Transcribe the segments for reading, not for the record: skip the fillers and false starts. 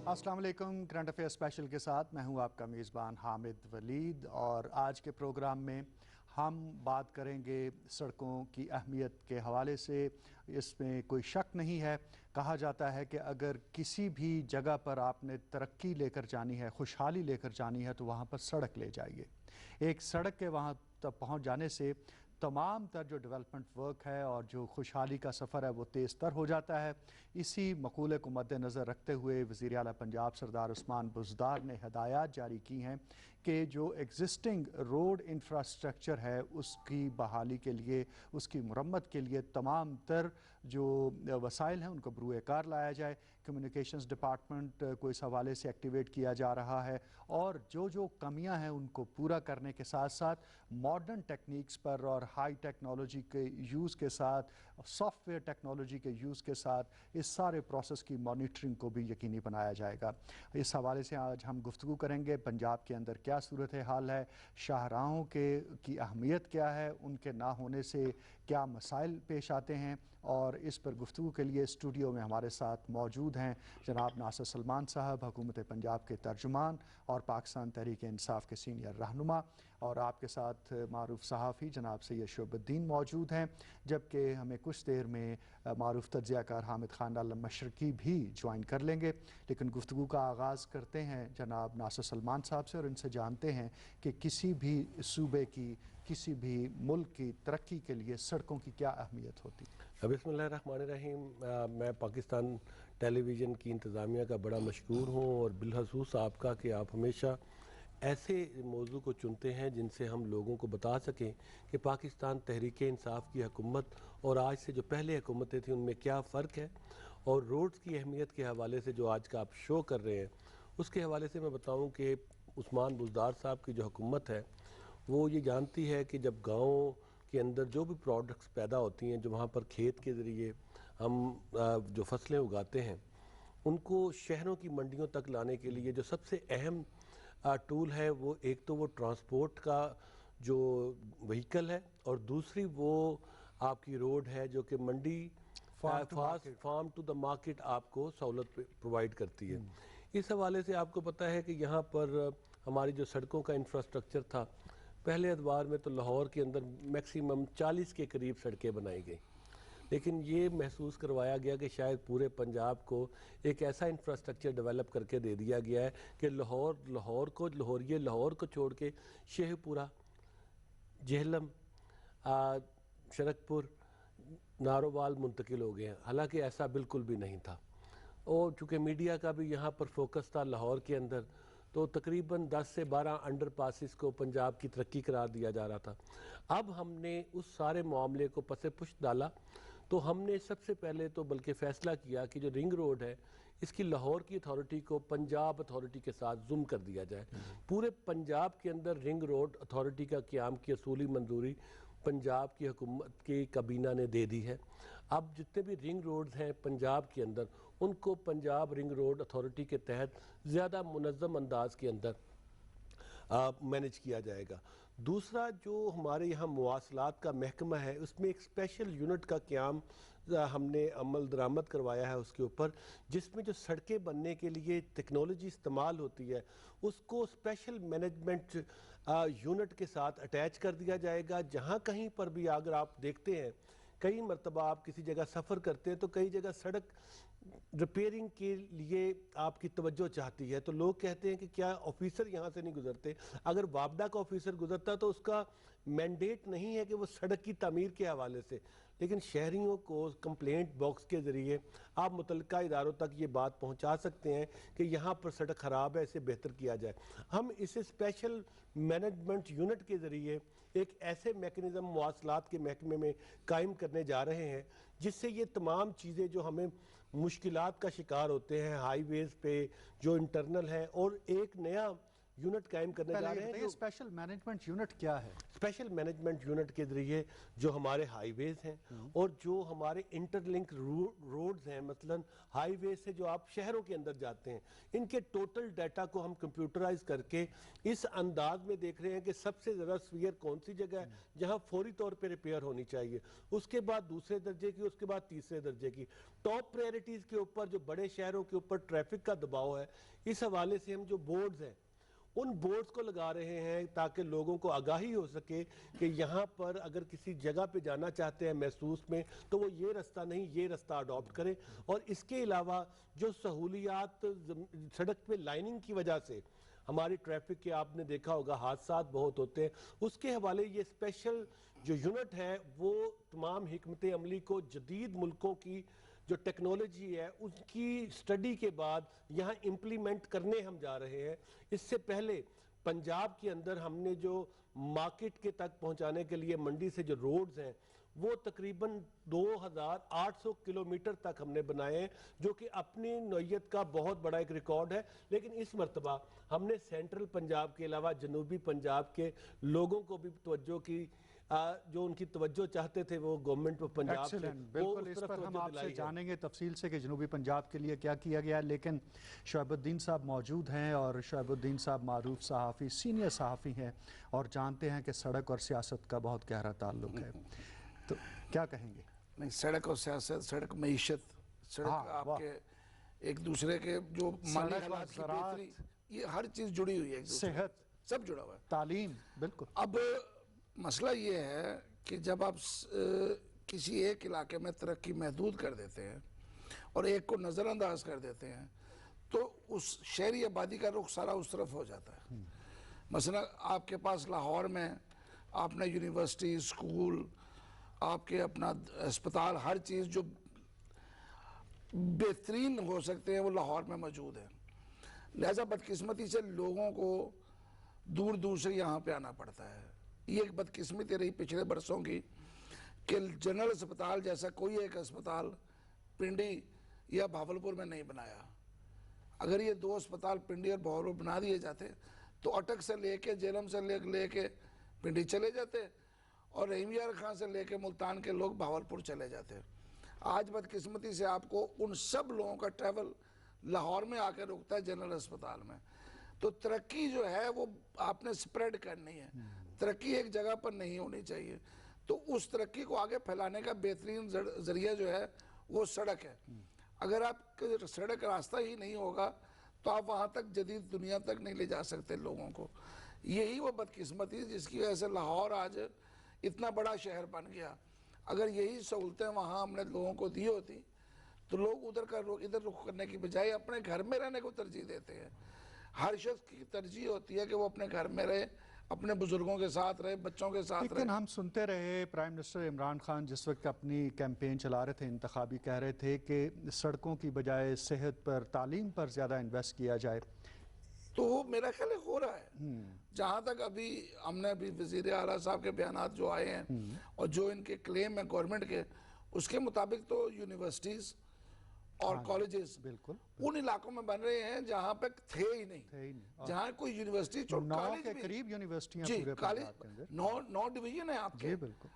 السلام علیکم. Current affair special کے ساتھ میں ہوں آپ کا میزبان حامد ولید، اور آج کے پروگرام میں ہم بات کریں گے سڑکوں کی اہمیت کے حوالے سے. اس میں کوئی شک نہیں ہے، کہا جاتا ہے کہ اگر کسی بھی جگہ پر آپ نے ترقی لے کر جانی ہے، خوشحالی لے کر جانی ہے، تو وہاں پر سڑک لے جائیے. ایک سڑک کے وہاں تک پہنچ جانے سے تمام تر جو ڈیولپمنٹ ورک ہے اور جو خوشحالی کا سفر ہے وہ تیز تر ہو جاتا ہے. اسی مقولے کو مد نظر رکھتے ہوئے وزیر اعلیٰ پنجاب سردار عثمان بزدار نے ہدایات جاری کی ہیں کہ جو ایگزسٹنگ روڈ انفراسٹرکچر ہے اس کی بحالی کے لیے، اس کی مرمت کے لیے تمام تر جو وسائل ہیں ان کو بروئے کار لایا جائے. کمیونیکیشنز ڈپارٹمنٹ کو اس حوالے سے ایکٹیویٹ کیا جا رہا ہے، اور جو کمیاں ہیں ان کو پورا کرنے کے ساتھ ساتھ ماڈرن ٹیکنیکس پر اور ہائی ٹیکنالوجی کے یوز کے ساتھ، سافٹ ویئر ٹیکنالوجی کے یوز کے ساتھ اس سارے پروسیس کی مانیٹرنگ کو بھی یقینی بنایا جائے گا. اس حوالے سے آج ہم گفتگو کریں گے. پنجاب کے اندر کیا صورتحال ہے، شاہراہوں کی اہمیت کیا ہے، ان کے نہ ہونے سے کیا مسائل پیش آتے ہیں، اور اس پر گفتگو کے لیے اسٹوڈیو میں ہمارے ساتھ موجود ہیں جناب ناصر سلمان صاحب، حکومت پنجاب کے ترجمان اور پاکستان تحریک انصاف کے سینئر رہنما، اور آپ کے ساتھ معروف صحافی جناب سید شعیب الدین موجود ہیں، جبکہ ہمیں کچھ دیر میں معروف تجزیہ کار حامد خان عالم مشرقی بھی جوائن کر لیں گے. لیکن گفتگو کا آغاز کرتے ہیں جناب ناصر سلمان صاحب سے، اور ان سے جانتے ہیں کہ کسی بھی صوبے کی، کسی بھی ملک کی ترقی کے لیے سڑکوں کی کیا اہمیت ہوتی ہے. بسم اللہ الرحمن الرحیم. میں پاکستان ٹیلی ویژن کی انتظامیہ کا بڑا مشکور ہوں، اور بالخصوص آپ کا کہ آپ ہمیشہ ایسے موضوع کو چنتے ہیں جن سے ہم لوگوں کو بتا سکیں کہ پاکستان تحریک انصاف کی حکومت اور آج سے جو پہلے حکومتیں تھیں ان میں کیا فرق ہے. اور روڈز کی اہمیت کے حوالے سے جو آج کا آپ شو کر رہے ہیں اس کے حوالے سے میں بتاؤں کہ عثمان بزدار صاحب کی جو حکومت ہے وہ یہ جانتی ہے کہ جب گاؤں کے اندر جو بھی پروڈکٹس پیدا ہوتی ہیں، جو وہاں پر کھیت کے ذریعے ہم جو فصلیں اگاتے ہیں ان کو شہروں کی منڈیوں تک لانے کے لیے جو سب سے اہم ٹول ہے وہ ایک تو وہ ٹرانسپورٹ کا جو وہیکل ہے، اور دوسری وہ آپ کی روڈ ہے جو کہ منڈی فارم ٹو دا مارکیٹ آپ کو سہولت پرووائڈ کرتی ہے. اس حوالے سے آپ کو پتہ ہے کہ یہاں پر ہماری جو سڑکوں کا انفراسٹرکچر تھا پہلے ادوار میں تو لاہور کے اندر میکسیمم 40 کے قریب سڑکیں بنائی گئیں، لیکن یہ محسوس کروایا گیا کہ شاید پورے پنجاب کو ایک ایسا انفراسٹرکچر ڈیولپ کر کے دے دیا گیا ہے کہ لاہور کو چھوڑ کے شیخ پورہ، جہلم، شرکپور، نارووال منتقل ہو گئے ہیں، حالانکہ ایسا بالکل بھی نہیں تھا. اور چونکہ میڈیا کا بھی یہاں پر فوکس تھا لاہور کے اندر، تو تقریباً 10 سے 12 انڈر پاسز کو پنجاب کی ترقی قرار دیا جا رہا تھا. اب ہم نے اس سارے معاملے کو پس پشت ڈالا، تو ہم نے سب سے پہلے تو بلکہ فیصلہ کیا کہ جو رنگ روڈ ہے اس کی لاہور کی اتھارٹی کو پنجاب اتھارٹی کے ساتھ ضم کر دیا جائے. پورے پنجاب کے اندر رنگ روڈ اتھارٹی کا قیام کی اصولی منظوری پنجاب کی حکومت کی کابینہ نے دے دی ہے. اب جتنے بھی رنگ روڈز ہیں پنجاب کے اندر ان کو پنجاب رنگ روڈ اتھارٹی کے تحت زیادہ منظم انداز کے اندر مینج کیا جائے گا. دوسرا جو ہمارے یہاں مواصلات کا محکمہ ہے اس میں ایک اسپیشل یونٹ کا قیام ہم نے عمل درآمد کروایا ہے اس کے اوپر، جس میں جو سڑکیں بننے کے لیے ٹیکنالوجی استعمال ہوتی ہے اس کو اسپیشل مینجمنٹ یونٹ کے ساتھ اٹیچ کر دیا جائے گا. جہاں کہیں پر بھی اگر آپ دیکھتے ہیں کئی مرتبہ آپ کسی جگہ سفر کرتے ہیں تو کئی جگہ سڑک ریپیئرنگ کے لیے آپ کی توجہ چاہتی ہے، تو لوگ کہتے ہیں کہ کیا آفیسر یہاں سے نہیں گزرتے. اگر وابڈا کا آفیسر گزرتا تو اس کا مینڈیٹ نہیں ہے کہ وہ سڑک کی تعمیر کے حوالے سے، لیکن شہریوں کو کمپلینٹ باکس کے ذریعے آپ متعلقہ اداروں تک یہ بات پہنچا سکتے ہیں کہ یہاں پر سڑک خراب ہے، اسے بہتر کیا جائے. ہم اسے اسپیشل مینجمنٹ یونٹ کے ذریعے ایک ایسے میکنزم مواصلات کے محکمے میں قائم کرنے جا رہے ہیں جس سے یہ تمام چیزیں جو ہمیں مشکلات کا شکار ہوتے ہیں ہائی ویز پہ جو انٹرنل ہیں، اور ایک نیا یونٹ قائم کرنے جا رہے ہیں. اسپیشل مینجمنٹ یونٹ کیا ہے؟ اسپیشل مینجمنٹ یونٹ کے ذریعے جو ہمارے ہائی ویز ہیں اور جو ہمارے انٹر لنک روڈز ہیں، مثلا ہائی ویز سے جو آپ شہروں کے اندر جاتے ہیں، ان کے ٹوٹل ڈیٹا کو ہم کمپیوٹرائز کر کے اس انداز میں دیکھ رہے ہیں کہ سب سے زیادہ سویئر کون سی جگہ ہے جہاں فوری طور پہ ریپیئر ہونی چاہیے، اس کے بعد دوسرے درجے کی، اس کے بعد تیسرے درجے کی. ٹاپ پریورٹیز کے اوپر جو بڑے شہروں کے اوپر ٹریفک کا دباؤ ہے، اس حوالے سے ہم جو بورڈز ہیں ان بورڈز کو لگا رہے ہیں تاکہ لوگوں کو آگاہی ہو سکے کہ یہاں پر اگر کسی جگہ پہ جانا چاہتے ہیں محسوس میں تو وہ یہ رستہ نہیں، یہ رستہ اڈاپٹ کریں. اور اس کے علاوہ جو سہولیات سڑک پہ لائننگ کی وجہ سے ہماری ٹریفک کے آپ نے دیکھا ہوگا حادثات بہت ہوتے ہیں، اس کے حوالے یہ اسپیشل جو یونٹ ہے وہ تمام حکمت عملی کو جدید ملکوں کی جو ٹیکنالوجی ہے اس کی سٹڈی کے بعد یہاں امپلیمنٹ کرنے ہم جا رہے ہیں. اس سے پہلے پنجاب کے اندر ہم نے جو مارکیٹ کے تک پہنچانے کے لیے منڈی سے جو روڈز ہیں وہ تقریباً 2800 کلومیٹر تک ہم نے بنائے ہیں، جو کہ اپنی نوعیت کا بہت بڑا ایک ریکارڈ ہے. لیکن اس مرتبہ ہم نے سینٹرل پنجاب کے علاوہ جنوبی پنجاب کے لوگوں کو بھی توجہ کی، جو ان کی توجہ چاہتے تھے وہ گورنمنٹ آف پنجاب سے بالکل. اس پر ہم آپ سے جانیں گے تفصیل سے کہ جنوبی پنجاب کے لیے کیا کیا گیا ہے. لیکن شعیب الدین صاحب موجود ہیں اور شعیب الدین صاحب معروف صحافی، سینئر صحافی ہیں اور جانتے ہیں کہ سڑک اور سیاست کا بہت گہرا تعلق ہے. تو کیا کہیں گے؟ نہیں، سڑک اور سیاست، سڑک معیشت، سڑک آپ کے ایک دوسرے کے جو مالی حالات کی بہتری، یہ ہر چیز جڑی ہوئی ہے، صحت سب جڑا ہوا ہے، تعلیم. بالکل. اب مسئلہ یہ ہے کہ جب آپ کسی ایک علاقے میں ترقی محدود کر دیتے ہیں اور ایک کو نظر انداز کر دیتے ہیں تو اس شہری آبادی کا رخ سارا اس طرف ہو جاتا ہے. مثلا آپ کے پاس لاہور میں آپ نے یونیورسٹی، اسکول، آپ کے اپنا اسپتال، ہر چیز جو بہترین ہو سکتے ہیں وہ لاہور میں موجود ہے. لہذا بدقسمتی سے لوگوں کو دور دور سے یہاں پہ آنا پڑتا ہے. یہ ایک بدقسمتی رہی پچھلے برسوں کی کہ جنرل اسپتال جیسا کوئی ایک اسپتال پنڈی یا بھاولپور میں نہیں بنایا. اگر یہ دو اسپتال پنڈی اور بھاولپور بنا دیے جاتے تو اٹک سے لے کے جیلم سے لے کے پنڈی چلے جاتے اور رحیم یار خان سے لے کے ملتان کے لوگ بھاولپور چلے جاتے. آج بدقسمتی سے آپ کو ان سب لوگوں کا ٹریول لاہور میں آ کے رکتا ہے جنرل اسپتال میں. تو ترقی جو ہے وہ آپ نے سپریڈ کرنی ہے، ترقی ایک جگہ پر نہیں ہونی چاہیے. تو اس ترقی کو آگے پھیلانے کا بہترین ذریعہ جو ہے وہ سڑک ہے. اگر آپ سڑک راستہ ہی نہیں ہوگا تو آپ وہاں تک جدید دنیا تک نہیں لے جا سکتے لوگوں کو. یہی وہ بدقسمتی جس کی وجہ سے لاہور آج اتنا بڑا شہر بن گیا. اگر یہی سہولتیں وہاں ہم نے لوگوں کو دی ہوتی تو لوگ ادھر رخ کرنے کی بجائے اپنے گھر میں رہنے کو ترجیح دیتے ہیں. ہر شخص کی ترجیح ہوتی ہے کہ وہ اپنے گھر میں رہے، اپنے بزرگوں کے ساتھ رہے، بچوں کے ساتھ رہے. لیکن ہم سنتے رہے پرائم منسٹر عمران خان جس وقت اپنی کیمپین چلا رہے تھے انتخابی، کہہ رہے تھے کہ سڑکوں کی بجائے صحت پر، تعلیم پر زیادہ انویسٹ کیا جائے. تو وہ میرا خیال ہو رہا ہے. جہاں تک ابھی ہم نے ابھی وزیر اعلیٰ صاحب کے بیانات جو آئے ہیں اور جو ان کے کلیم ہیں گورنمنٹ کے، اس کے مطابق تو یونیورسٹیز اور کالجز بالکل ان علاقوں میں بن رہے ہیں جہاں پہ تھے ہی نہیں. جہاں کوئی یونیورسٹی کالج کے قریب یونیورسٹیاں پورے پنجاب کے اندر 9 ڈویژن ہیں آپ کے.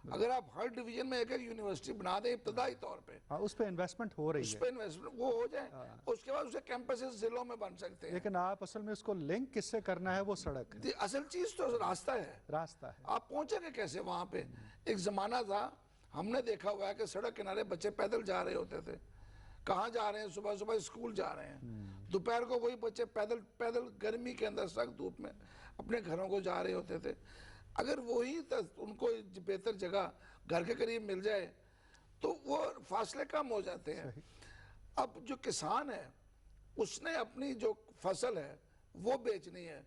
اگر آپ ہر ڈویژن میں ایک یونیورسٹی بنا دیں ابتدائی طور پہ، اس پہ انویسٹمنٹ ہو رہی ہے، اس پہ انویسٹمنٹ وہ ہو جائے، اس کے بعد اسے کیمپسز ضلعوں میں بن سکتے ہیں. لیکن آپ اصل میں اس کو لنک کس سے کرنا ہے؟ وہ سڑک ہے. اصل چیز تو راستہ ہے. راستہ ہے. آپ پہنچیں گے کیسے وہاں پہ؟ ایک زمانہ تھا ہم نے دیکھا ہوا ہے کہ سڑک کنارے بچے پیدل جا رہے ہوتے تھے. کہاں جا رہے ہیں؟ صبح صبح اسکول جا رہے ہیں. دوپہر کو وہی بچے پیدل گرمی کے اندر سخت دھوپ میں اپنے گھروں کو جا رہے ہوتے تھے. اگر وہی ان کو بہتر جگہ گھر کے قریب مل جائے تو وہ فاصلے کم ہو جاتے ہیں. اب جو کسان ہے اس نے اپنی جو فصل ہے وہ بیچنی ہے.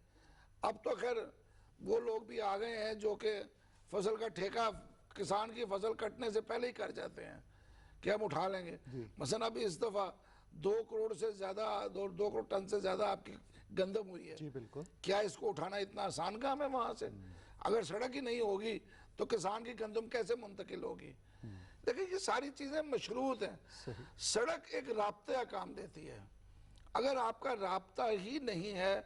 اب تو خیر وہ لوگ بھی آ گئے ہیں جو کہ فصل کا ٹھیکہ کسان کی فصل کٹنے سے پہلے ہی کر جاتے ہیں کہ ہم اٹھا لیں گے. مثلا ابھی اس دفعہ 2 کروڑ سے زیادہ 2 کروڑ ٹن سے زیادہ آپ کی گندم ہوئی ہے. جی بالکل. کیا اس کو اٹھانا اتنا آسان کام ہے وہاں سے؟ اگر سڑک ہی نہیں ہوگی تو کسان کی گندم کیسے منتقل ہوگی؟ دیکھیں یہ ساری چیزیں مشروط ہیں. سڑک ایک رابطہ کام دیتی ہے. اگر آپ کا رابطہ ہی نہیں ہے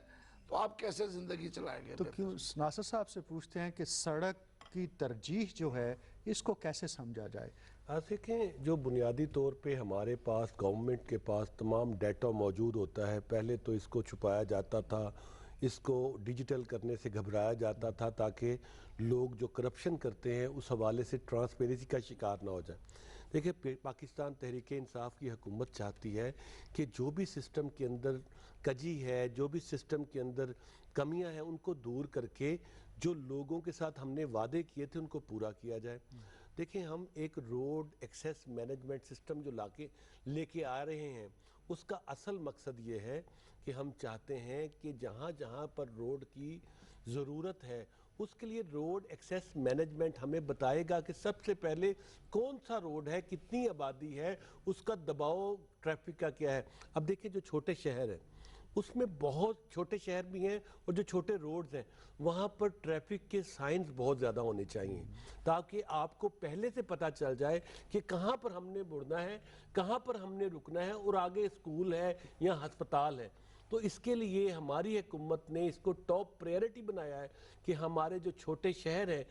تو آپ کیسے زندگی چلائیں گے؟ تو کیوں ناصر صاحب سے پوچھتے ہیں کہ سڑک کی ترجیح جو ہے اس کو کیسے سمجھا جائے؟ آپ دیکھیں جو بنیادی طور پہ ہمارے پاس گورنمنٹ کے پاس تمام ڈیٹا موجود ہوتا ہے، پہلے تو اس کو چھپایا جاتا تھا، اس کو ڈیجیٹل کرنے سے گھبرایا جاتا تھا تاکہ لوگ جو کرپشن کرتے ہیں اس حوالے سے ٹرانسپیرنسی کا شکار نہ ہو جائے۔ دیکھیں پاکستان تحریک انصاف کی حکومت چاہتی ہے کہ جو بھی سسٹم کے اندر کجی ہے، جو بھی سسٹم کے اندر کمیاں ہیں، ان کو دور کر کے جو لوگوں کے ساتھ ہم نے وعدے کیے تھے ان کو پورا کیا جائے۔ دیکھیں ہم ایک روڈ ایکسیس مینجمنٹ سسٹم جو لے کے آ رہے ہیں، اس کا اصل مقصد یہ ہے کہ ہم چاہتے ہیں کہ جہاں جہاں پر روڈ کی ضرورت ہے اس کے لیے روڈ ایکسیس مینجمنٹ ہمیں بتائے گا کہ سب سے پہلے کون سا روڈ ہے، کتنی آبادی ہے، اس کا دباؤ ٹریفک کا کیا ہے۔ اب دیکھیں جو چھوٹے شہر ہیں اس میں بہت چھوٹے شہر بھی ہیں اور جو چھوٹے روڈز ہیں وہاں پر ٹریفک کے سائنز بہت زیادہ ہونے چاہیے تاکہ آپ کو پہلے سے پتہ چل جائے کہ کہاں پر ہم نے مڑنا ہے، کہاں پر ہم نے رکنا ہے اور آگے اسکول ہے یا ہسپتال ہے۔ تو اس کے لیے ہماری حکومت نے اس کو ٹاپ پریورٹی بنایا ہے کہ ہمارے جو چھوٹے شہر ہیں،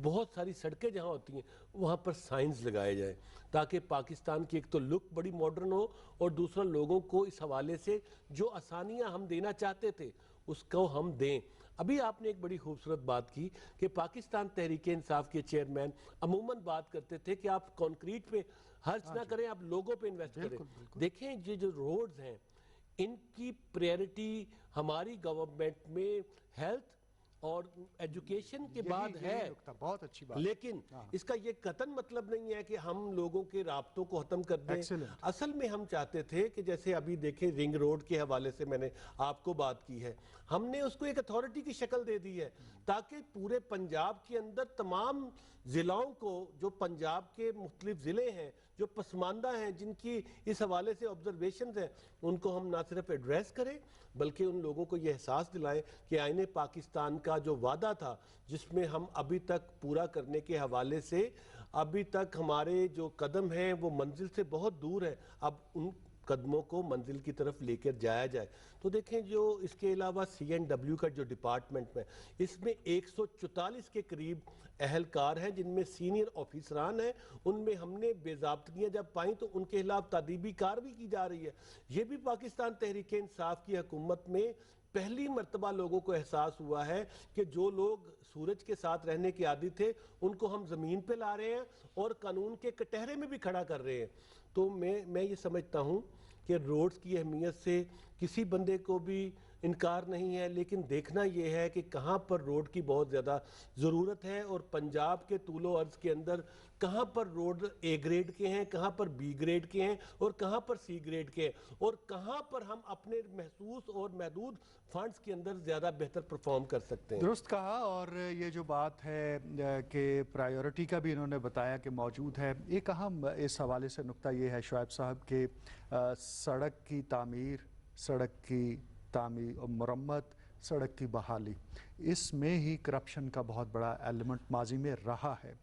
بہت ساری سڑکیں جہاں ہوتی ہیں وہاں پر سائنس لگائے جائیں تاکہ پاکستان کی ایک تو لک بڑی ماڈرن ہو اور دوسرا لوگوں کو اس حوالے سے جو آسانیاں ہم دینا چاہتے تھے اس کو ہم دیں۔ ابھی آپ نے ایک بڑی خوبصورت بات کی کہ پاکستان تحریک انصاف کے چیئرمین عموماً بات کرتے تھے کہ آپ کانکریٹ پہ خرچ نہ کریں، آپ لوگوں پہ انویسٹ کریں۔ دیکھیں یہ جو روڈز ہیں ان کی پریورٹی ہماری گورنمنٹ میں ہیلتھ اور ایجوکیشن کے بعد ہے، بہت اچھی بات، لیکن اس کا یہ قطعاً مطلب نہیں ہے کہ ہم لوگوں کے رابطوں کو ختم کر دیں۔ اصل میں ہم چاہتے تھے کہ جیسے ابھی دیکھیں رنگ روڈ کے حوالے سے میں نے آپ کو بات کی ہے، ہم نے اس کو ایک اتھارٹی کی شکل دے دی ہے تاکہ پورے پنجاب کے اندر تمام ضلعوں کو، جو پنجاب کے مختلف ضلع ہیں جو پسماندہ ہیں، جن کی اس حوالے سے آبزرویشنز ہیں، ان کو ہم نہ صرف ایڈریس کریں بلکہ ان لوگوں کو یہ احساس دلائیں کہ آئین پاکستان کا جو وعدہ تھا جس میں ہم ابھی تک پورا کرنے کے حوالے سے ابھی تک ہمارے جو قدم ہیں وہ منزل سے بہت دور ہے، اب ان قدموں کو منزل کی طرف لے کر جایا جائے۔ تو دیکھیں جو اس کے علاوہ CNW کا جو ڈپارٹمنٹ میں اس میں 144 کے قریب اہلکار ہیں جن میں سینئر آفیسران ہیں، ان میں ہم نے بے ضابطگیاں جب پائیں تو ان کے خلاف تادیبی کارروائی کی جا رہی ہے۔ یہ بھی پاکستان تحریک انصاف کی حکومت میں پہلی مرتبہ لوگوں کو احساس ہوا ہے کہ جو لوگ سورج کے ساتھ رہنے کے عادی تھے ان کو ہم زمین پہ لا رہے ہیں اور قانون کے کٹہرے میں بھی کھڑا کر رہے ہیں۔ تو میں یہ سمجھتا ہوں کہ روڈز کی اہمیت سے کسی بندے کو بھی انکار نہیں ہے، لیکن دیکھنا یہ ہے کہ کہاں پر روڈ کی بہت زیادہ ضرورت ہے اور پنجاب کے طول و عرض کے اندر کہاں پر روڈ A گریڈ کے ہیں، کہاں پر B گریڈ کے ہیں اور کہاں پر C گریڈ کے ہیں اور کہاں پر ہم اپنے محسوس اور محدود فنڈز کے اندر زیادہ بہتر پرفارم کر سکتے ہیں۔ درست کہا، اور یہ جو بات ہے کہ پرائیورٹی کا بھی انہوں نے بتایا کہ موجود ہے۔ ایک اہم اس حوالے سے نقطہ یہ ہے شعیب صاحب کہ سڑک کی تعمیر، سڑک کی تعمیر اور مرمت، سڑک کی بحالی، اس میں ہی کرپشن کا بہت بڑا ایلیمنٹ ماضی میں رہا ہے۔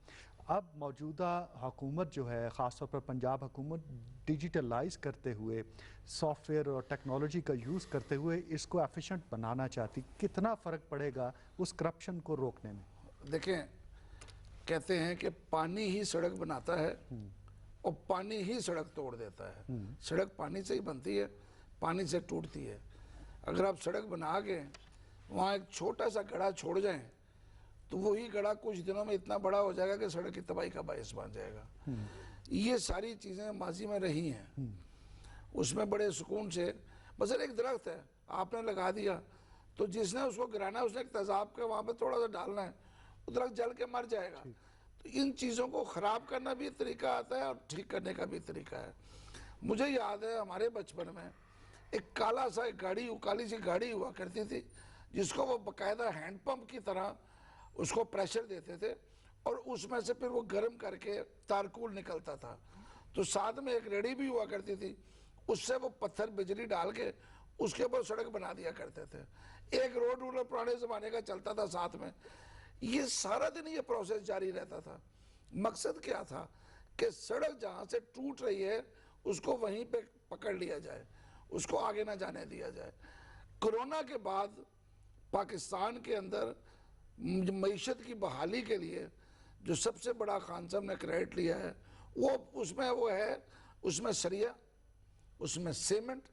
اب موجودہ حکومت جو ہے، خاص طور پر پنجاب حکومت، ڈیجیٹلائز کرتے ہوئے، سافٹ ویئر اور ٹیکنالوجی کا یوز کرتے ہوئے اس کو ایفیشنٹ بنانا چاہتی، کتنا فرق پڑے گا اس کرپشن کو روکنے میں؟ دیکھیں کہتے ہیں کہ پانی ہی سڑک بناتا ہے اور پانی ہی سڑک توڑ دیتا ہے۔ سڑک پانی سے ہی بنتی ہے، پانی سے ٹوٹتی ہے۔ اگر آپ سڑک بنا کے وہاں ایک چھوٹا سا گڑھا چھوڑ جائیں تو وہی گڑھا کچھ دنوں میں اتنا بڑا ہو جائے گا کہ سڑک کی تباہی کا باعث بن جائے گا۔ یہ ساری چیزیں ماضی میں رہی ہیں، اس میں بڑے سکون سے بس ایک درخت ہے آپ نے لگا دیا تو جس نے اس کو گرانا ہے اس نے ایک تیزاب کے وہاں پہ تھوڑا سا ڈالنا ہے، وہ درخت جل کے مر جائے گا۔ تو ان چیزوں کو خراب کرنا بھی طریقہ آتا ہے اور ٹھیک کرنے کا بھی طریقہ ہے۔ مجھے یاد ہے ہمارے بچپن میں ایک کالا سا کالی سی گاڑی ہوا کرتی تھی جس کو وہ باقاعدہ ہینڈ پمپ کی طرح اس کو پریشر دیتے تھے اور اس میں سے پھر وہ گرم کر کے تارکول نکلتا تھا۔ تو ساتھ میں ایک ریڑھی بھی ہوا کرتی تھی، اس سے وہ پتھر بجلی ڈال کے اس کے اوپر سڑک بنا دیا کرتے تھے۔ ایک روڈ رولر پرانے زمانے کا چلتا تھا ساتھ میں، یہ سارا دن یہ پروسیس جاری رہتا تھا۔ مقصد کیا تھا کہ سڑک جہاں سے ٹوٹ رہی ہے اس کو وہیں پہ پکڑ لیا جائے، اس کو آگے نہ جانے دیا جائے۔ کرونا کے بعد پاکستان کے اندر معیشت کی بحالی کے لیے جو سب سے بڑا خان صاحب نے کریڈٹ لیا ہے وہ اس میں سریا، اس میں سیمنٹ،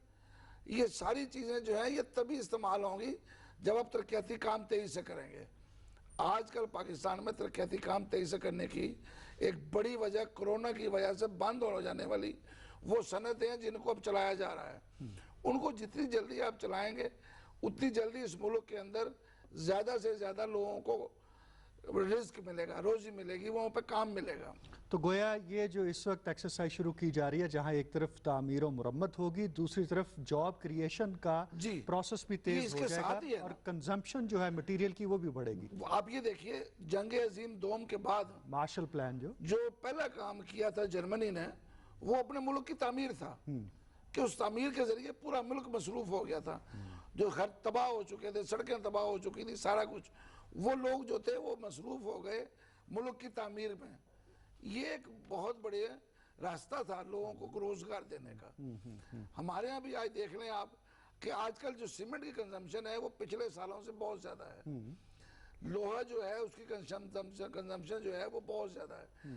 یہ ساری چیزیں جو ہیں یہ تبھی استعمال ہوں گی جب آپ ترقیاتی کام تیزی سے کریں گے۔ آج کل پاکستان میں ترقیاتی کام تیزی سے کرنے کی ایک بڑی وجہ کرونا کی وجہ سے بند ہو جانے والی وہ صنعتیں ہیں جن کو اب چلایا جا رہا ہے، ان کو جتنی جلدی آپ چلائیں گے اتنی جلدی اس ملک کے اندر زیادہ سے زیادہ لوگوں کو رزق ملے گا، روزی ملے گی، وہاں پہ کام ملے گا۔ تو گویا یہ جو اس وقت ایکسرسائز شروع کی جا رہی ہے جہاں ایک طرف تعمیر و مرمت ہوگی، دوسری طرف جاب کریشن کا پروسیس بھی تیز ہو جائے گا اور کنزمپشن جو ہے مٹیریل کی وہ بھی بڑھے گی۔ آپ یہ دیکھیے جنگ عظیم دوم کے بعد مارشل پلان جو پہلا کام کیا تھا جرمنی نے وہ اپنے ملک کی تعمیر تھا کہ اس تعمیر کے ذریعے پورا ملک مصروف ہو گیا تھا، جو گھر تباہ ہو چکے تھے، سڑکیں تباہ ہو چکی تھی، سارا کچھ وہ لوگ جو تھے وہ مصروف ہو گئے ملک کی تعمیر میں۔ یہ ایک بہت بڑے راستہ تھا لوگوں کو روزگار دینے کا۔ ہمارے ہاں بھی آج دیکھ لیں آپ کہ آج کل جو سیمنٹ کی کنزمپشن ہے وہ پچھلے سالوں سے بہت زیادہ ہے، لوہا جو ہے اس کی کنزمپشن جو ہے وہ بہت زیادہ ہے۔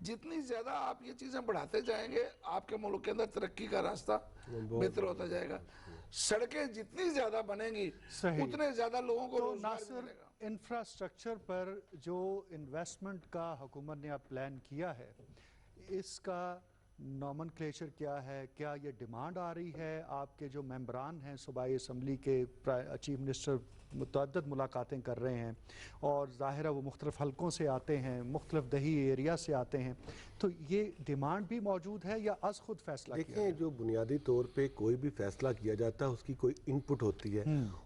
جتنی زیادہ آپ یہ چیزیں بڑھاتے جائیں گے آپ کے ملک کے اندر ترقی کا راستہ بہتر ہوتا جائے گا۔ سڑکیں جتنی زیادہ بنیں گی اتنے زیادہ لوگوں کو روزگار ملے گا۔ انفراسٹرکچر پر جو انویسٹمنٹ کا حکومت نے اب پلان کیا ہے اس کا نومنکلیچر کیا ہے؟ کیا یہ ڈیمانڈ آ رہی ہے؟ آپ کے جو ممبران ہیں صوبائی اسمبلی کے چیف منسٹر متعدد ملاقاتیں کر رہے ہیں اور ظاہر ہے وہ مختلف حلقوں سے آتے ہیں، مختلف دیہی ایریا سے آتے ہیں، تو یہ ڈیمانڈ بھی موجود ہے یا از خود فیصلہ کیا؟ دیکھیں جو بنیادی طور پہ کوئی بھی فیصلہ کیا جاتا ہے اس کی کوئی انپٹ ہوتی ہے،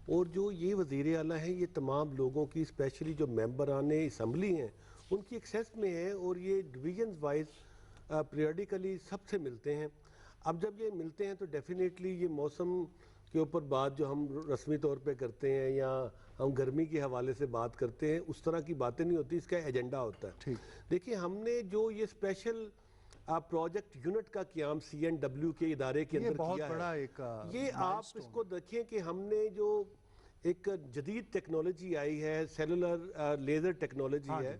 اور جو یہ وزیر اعلیٰ ہیں یہ تمام لوگوں کی اسپیشلی جو ممبران اسمبلی ہیں ان کی ایکسیس میں ہے، اور یہ ڈویژنز وائز پیریوڈیکلی سب سے ملتے ہیں۔ اب جب یہ ملتے ہیں تو ڈیفینیٹلی یہ موسم کے اوپر بات جو ہم رسمی طور پہ کرتے ہیں یا ہم گرمی کے حوالے سے بات کرتے ہیں اس طرح کی باتیں نہیں ہوتی، اس کا ایجنڈا ہوتا ہے۔ دیکھیں ہم نے جو یہ اسپیشل پروجیکٹ یونٹ کا قیام CNW کے ادارے کے اندر کیا ہے، یہ آپ اس کو دیکھیں کہ ہم نے جو ایک جدید ٹیکنالوجی آئی ہے، سیلولر لیزر ٹیکنالوجی ہے،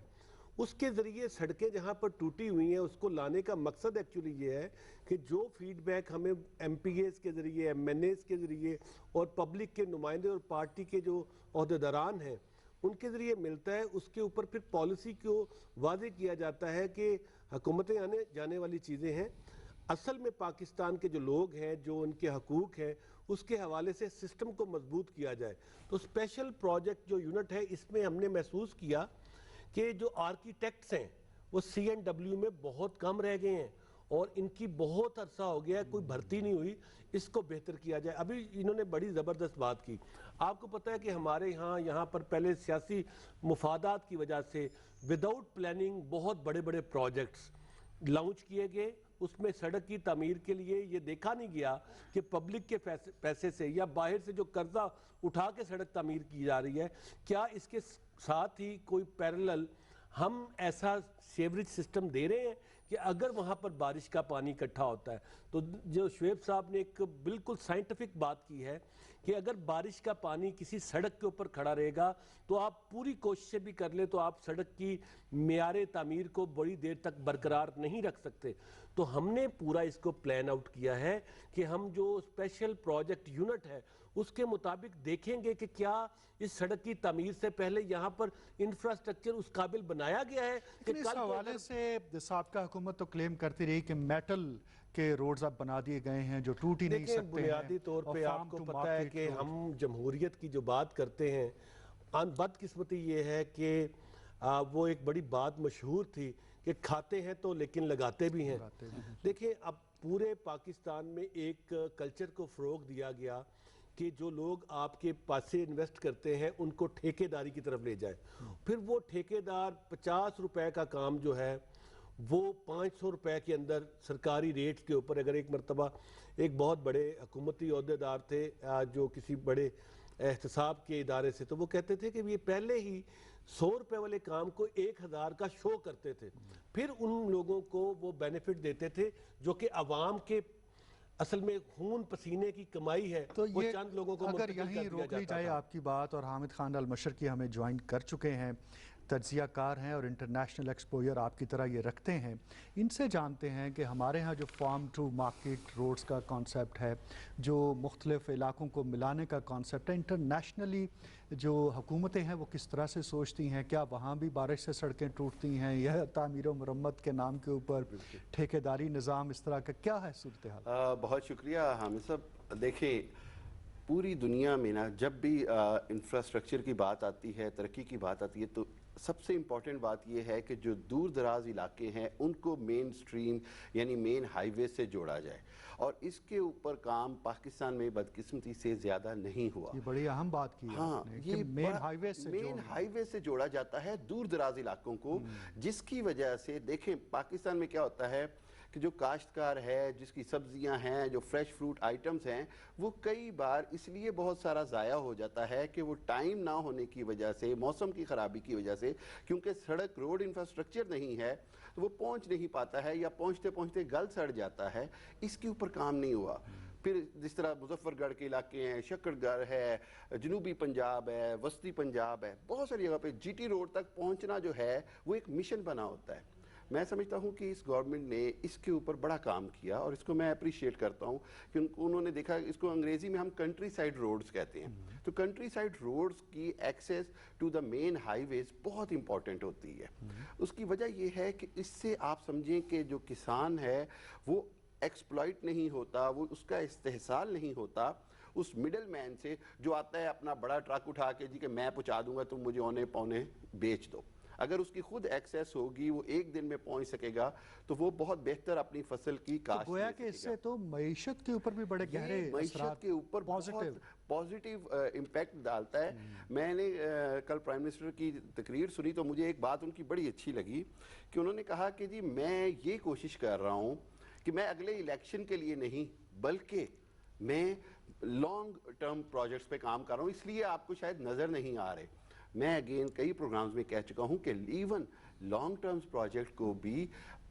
اس کے ذریعے سڑکیں جہاں پر ٹوٹی ہوئی ہیں اس کو لانے کا مقصد ایکچولی یہ ہے کہ جو فیڈ بیک ہمیں MPAs کے ذریعے MNAs کے ذریعے اور پبلک کے نمائندے اور پارٹی کے جو عہدیداران ہیں ان کے ذریعے ملتا ہے، اس کے اوپر پھر پالیسی کو واضح کیا جاتا ہے کہ حکومتیں آنے جانے والی چیزیں ہیں۔ اصل میں پاکستان کے جو لوگ ہیں جو ان کے حقوق ہیں اس کے حوالے سے سسٹم کو مضبوط کیا جائے۔ تو اسپیشل پروجیکٹ جو یونٹ ہے اس میں ہم نے محسوس کیا کہ جو آرکیٹیکٹس ہیں وہ CNW میں بہت کم رہ گئے ہیں اور ان کی بہت عرصہ ہو گیا ہے کوئی بھرتی نہیں ہوئی، اس کو بہتر کیا جائے۔ ابھی انہوں نے بڑی زبردست بات کی، آپ کو پتہ ہے کہ ہمارے یہاں پر پہلے سیاسی مفادات کی وجہ سے وداؤٹ پلاننگ بہت بڑے بڑے پروجیکٹس لانچ کیے گئے، اس میں سڑک کی تعمیر کے لیے یہ دیکھا نہیں گیا کہ پبلک کے پیسے سے یا باہر سے جو قرضہ اٹھا کے سڑک تعمیر کی جا رہی ہے کیا اس کے ساتھ ہی کوئی پیرلل ہم ایسا سیوریج سسٹم دے رہے ہیں کہ اگر وہاں پر بارش کا پانی اکٹھا ہوتا ہے تو جو شعیب صاحب نے ایک بالکل سائنٹیفک بات کی ہے کہ اگر بارش کا پانی کسی سڑک کے اوپر کھڑا رہے گا تو آپ پوری کوششیں بھی کر لیں تو آپ سڑک کی معیار تعمیر کو بڑی دیر تک برقرار نہیں رکھ سکتے۔ تو ہم نے پورا اس کو پلان آؤٹ کیا ہے کہ ہم جو اسپیشل پروجیکٹ یونٹ ہے اس کے مطابق دیکھیں گے کہ کیا اس سڑک کی تعمیر سے پہلے یہاں پر انفراسٹرکچر اس قابل بنایا گیا ہے کہ اس حوالے سے سابقہ حکومت تو کلیم کرتی رہی کہ میٹل کے روڈز اب بنا دیے گئے ہیں جو ٹوٹ ہی نہیں سکتے ہیں۔ بنیادی طور پہ آپ کو پتہ ہے کہ ہم جمہوریت کی جو بات کرتے ہیں، بدقسمتی یہ ہے کہ وہ ایک بڑی بات مشہور تھی کہ کھاتے ہیں تو لیکن لگاتے بھی ہیں۔ دیکھیں اب پورے پاکستان میں ایک کلچر کو فروغ دیا گیا کہ جو لوگ آپ کے پاسے انویسٹ کرتے ہیں ان کو ٹھیکے داری کی طرف لے جائے، پھر وہ ٹھیکے دار 50 روپے کا کام جو ہے وہ 500 روپے کے اندر سرکاری ریٹ کے اوپر، اگر ایک مرتبہ ایک بہت بڑے حکومتی عہدیدار تھے جو کسی بڑے احتساب کے ادارے سے، تو وہ کہتے تھے کہ یہ پہلے ہی 100 روپے والے کام کو 1000 کا شو کرتے تھے، پھر ان لوگوں کو وہ بینیفٹ دیتے تھے جو کہ عوام کے اصل میں خون پسینے کی کمائی ہے، تو وہ یہ چند لوگوں کو اگر منتقل کر یہیں دیا روک لی جاتا جائے تھا۔ آپ کی بات، اور حامد خان المشرقی ہمیں جوائن کر چکے ہیں، تجزیہ کار ہیں اور انٹرنیشنل ایکسپوجر آپ کی طرح یہ رکھتے ہیں، ان سے جانتے ہیں کہ ہمارے ہاں جو فارم ٹو مارکیٹ روڈز کا کانسیپٹ ہے، جو مختلف علاقوں کو ملانے کا کانسیپٹ ہے، انٹرنیشنلی جو حکومتیں ہیں وہ کس طرح سے سوچتی ہیں؟ کیا وہاں بھی بارش سے سڑکیں ٹوٹتی ہیں یا تعمیر و مرمت کے نام کے اوپر ٹھیکیداری نظام اس طرح کا کیا ہے صورتحال؟ بہت شکریہ حامد صاحب۔ دیکھیں پوری دنیا میں نا جب بھی انفراسٹرکچر کی بات آتی ہے، ترقی کی بات آتی ہے، تو سب سے امپورٹنٹ بات یہ ہے کہ جو دور دراز علاقے ہیں ان کو مین سٹریم یعنی مین ہائی وے سے جوڑا جائے، اور اس کے اوپر کام پاکستان میں بدقسمتی سے زیادہ نہیں ہوا۔ یہ بڑی اہم بات کی ہے ہاں، آپ نے کہ یہ مین ہائی وے سے مین ہائی وے سے جوڑا جاتا ہے دور دراز علاقوں کو، جس کی وجہ سے دیکھیں پاکستان میں کیا ہوتا ہے کہ جو کاشتکار ہے، جس کی سبزیاں ہیں، جو فریش فروٹ آئٹمز ہیں، وہ کئی بار اس لیے بہت سارا ضائع ہو جاتا ہے کہ وہ ٹائم نہ ہونے کی وجہ سے، موسم کی خرابی کی وجہ سے، کیونکہ سڑک روڈ انفراسٹرکچر نہیں ہے تو وہ پہنچ نہیں پاتا ہے، یا پہنچتے پہنچتے گل سڑ جاتا ہے۔ اس کے اوپر کام نہیں ہوا۔ پھر جس طرح مظفر گڑھ کے علاقے ہیں، شکر گڑھ ہے، جنوبی پنجاب ہے، وسطی پنجاب ہے، بہت ساری جگہ پہ جی ٹی روڈ تک پہنچنا جو ہے وہ ایک مشن بنا ہوتا ہے۔ میں سمجھتا ہوں کہ اس گورنمنٹ نے اس کے اوپر بڑا کام کیا، اور اس کو میں اپریشیٹ کرتا ہوں کہ انہوں نے دیکھا، اس کو انگریزی میں ہم کنٹری سائڈ روڈز کہتے ہیں، تو کنٹری سائڈ روڈز کی access to the main highways بہت امپورٹنٹ ہوتی ہے۔ اس کی وجہ یہ ہے کہ اس سے آپ سمجھیں کہ جو کسان ہے وہ ایکسپلائٹ نہیں ہوتا، وہ اس کا استحصال نہیں ہوتا اس مڈل مین سے جو آتا ہے اپنا بڑا ٹرک اٹھا کے جی کہ میں پہنچا دوں گا، تم مجھے اونے پونے بیچ دو۔ اگر اس کی خود ایکسیس ہوگی، وہ ایک دن میں پہنچ سکے گا تو وہ بہت بہتر اپنی فصل کی کاشت گویا لے کہ اس سکے گا۔ سے تو معیشت کے اوپر بھی بڑے گہرے یہ معیشت اثرات کے اوپر بہت پازیٹیو امپیکٹ ڈالتا ہے۔ میں نے کل پرائم منسٹر کی تقریر سنی تو مجھے ایک بات ان کی بڑی اچھی لگی کہ انہوں نے کہا کہ جی میں یہ کوشش کر رہا ہوں کہ میں اگلے الیکشن کے لیے نہیں بلکہ میں لانگ ٹرم پروجیکٹس پہ کام کر رہا ہوں، اس لیے آپ کو شاید نظر نہیں آ رہے۔ میں اگین کئی پروگرامز میں کہہ چکا ہوں کہ ایون لانگ ٹرمز پروجیکٹ کو بھی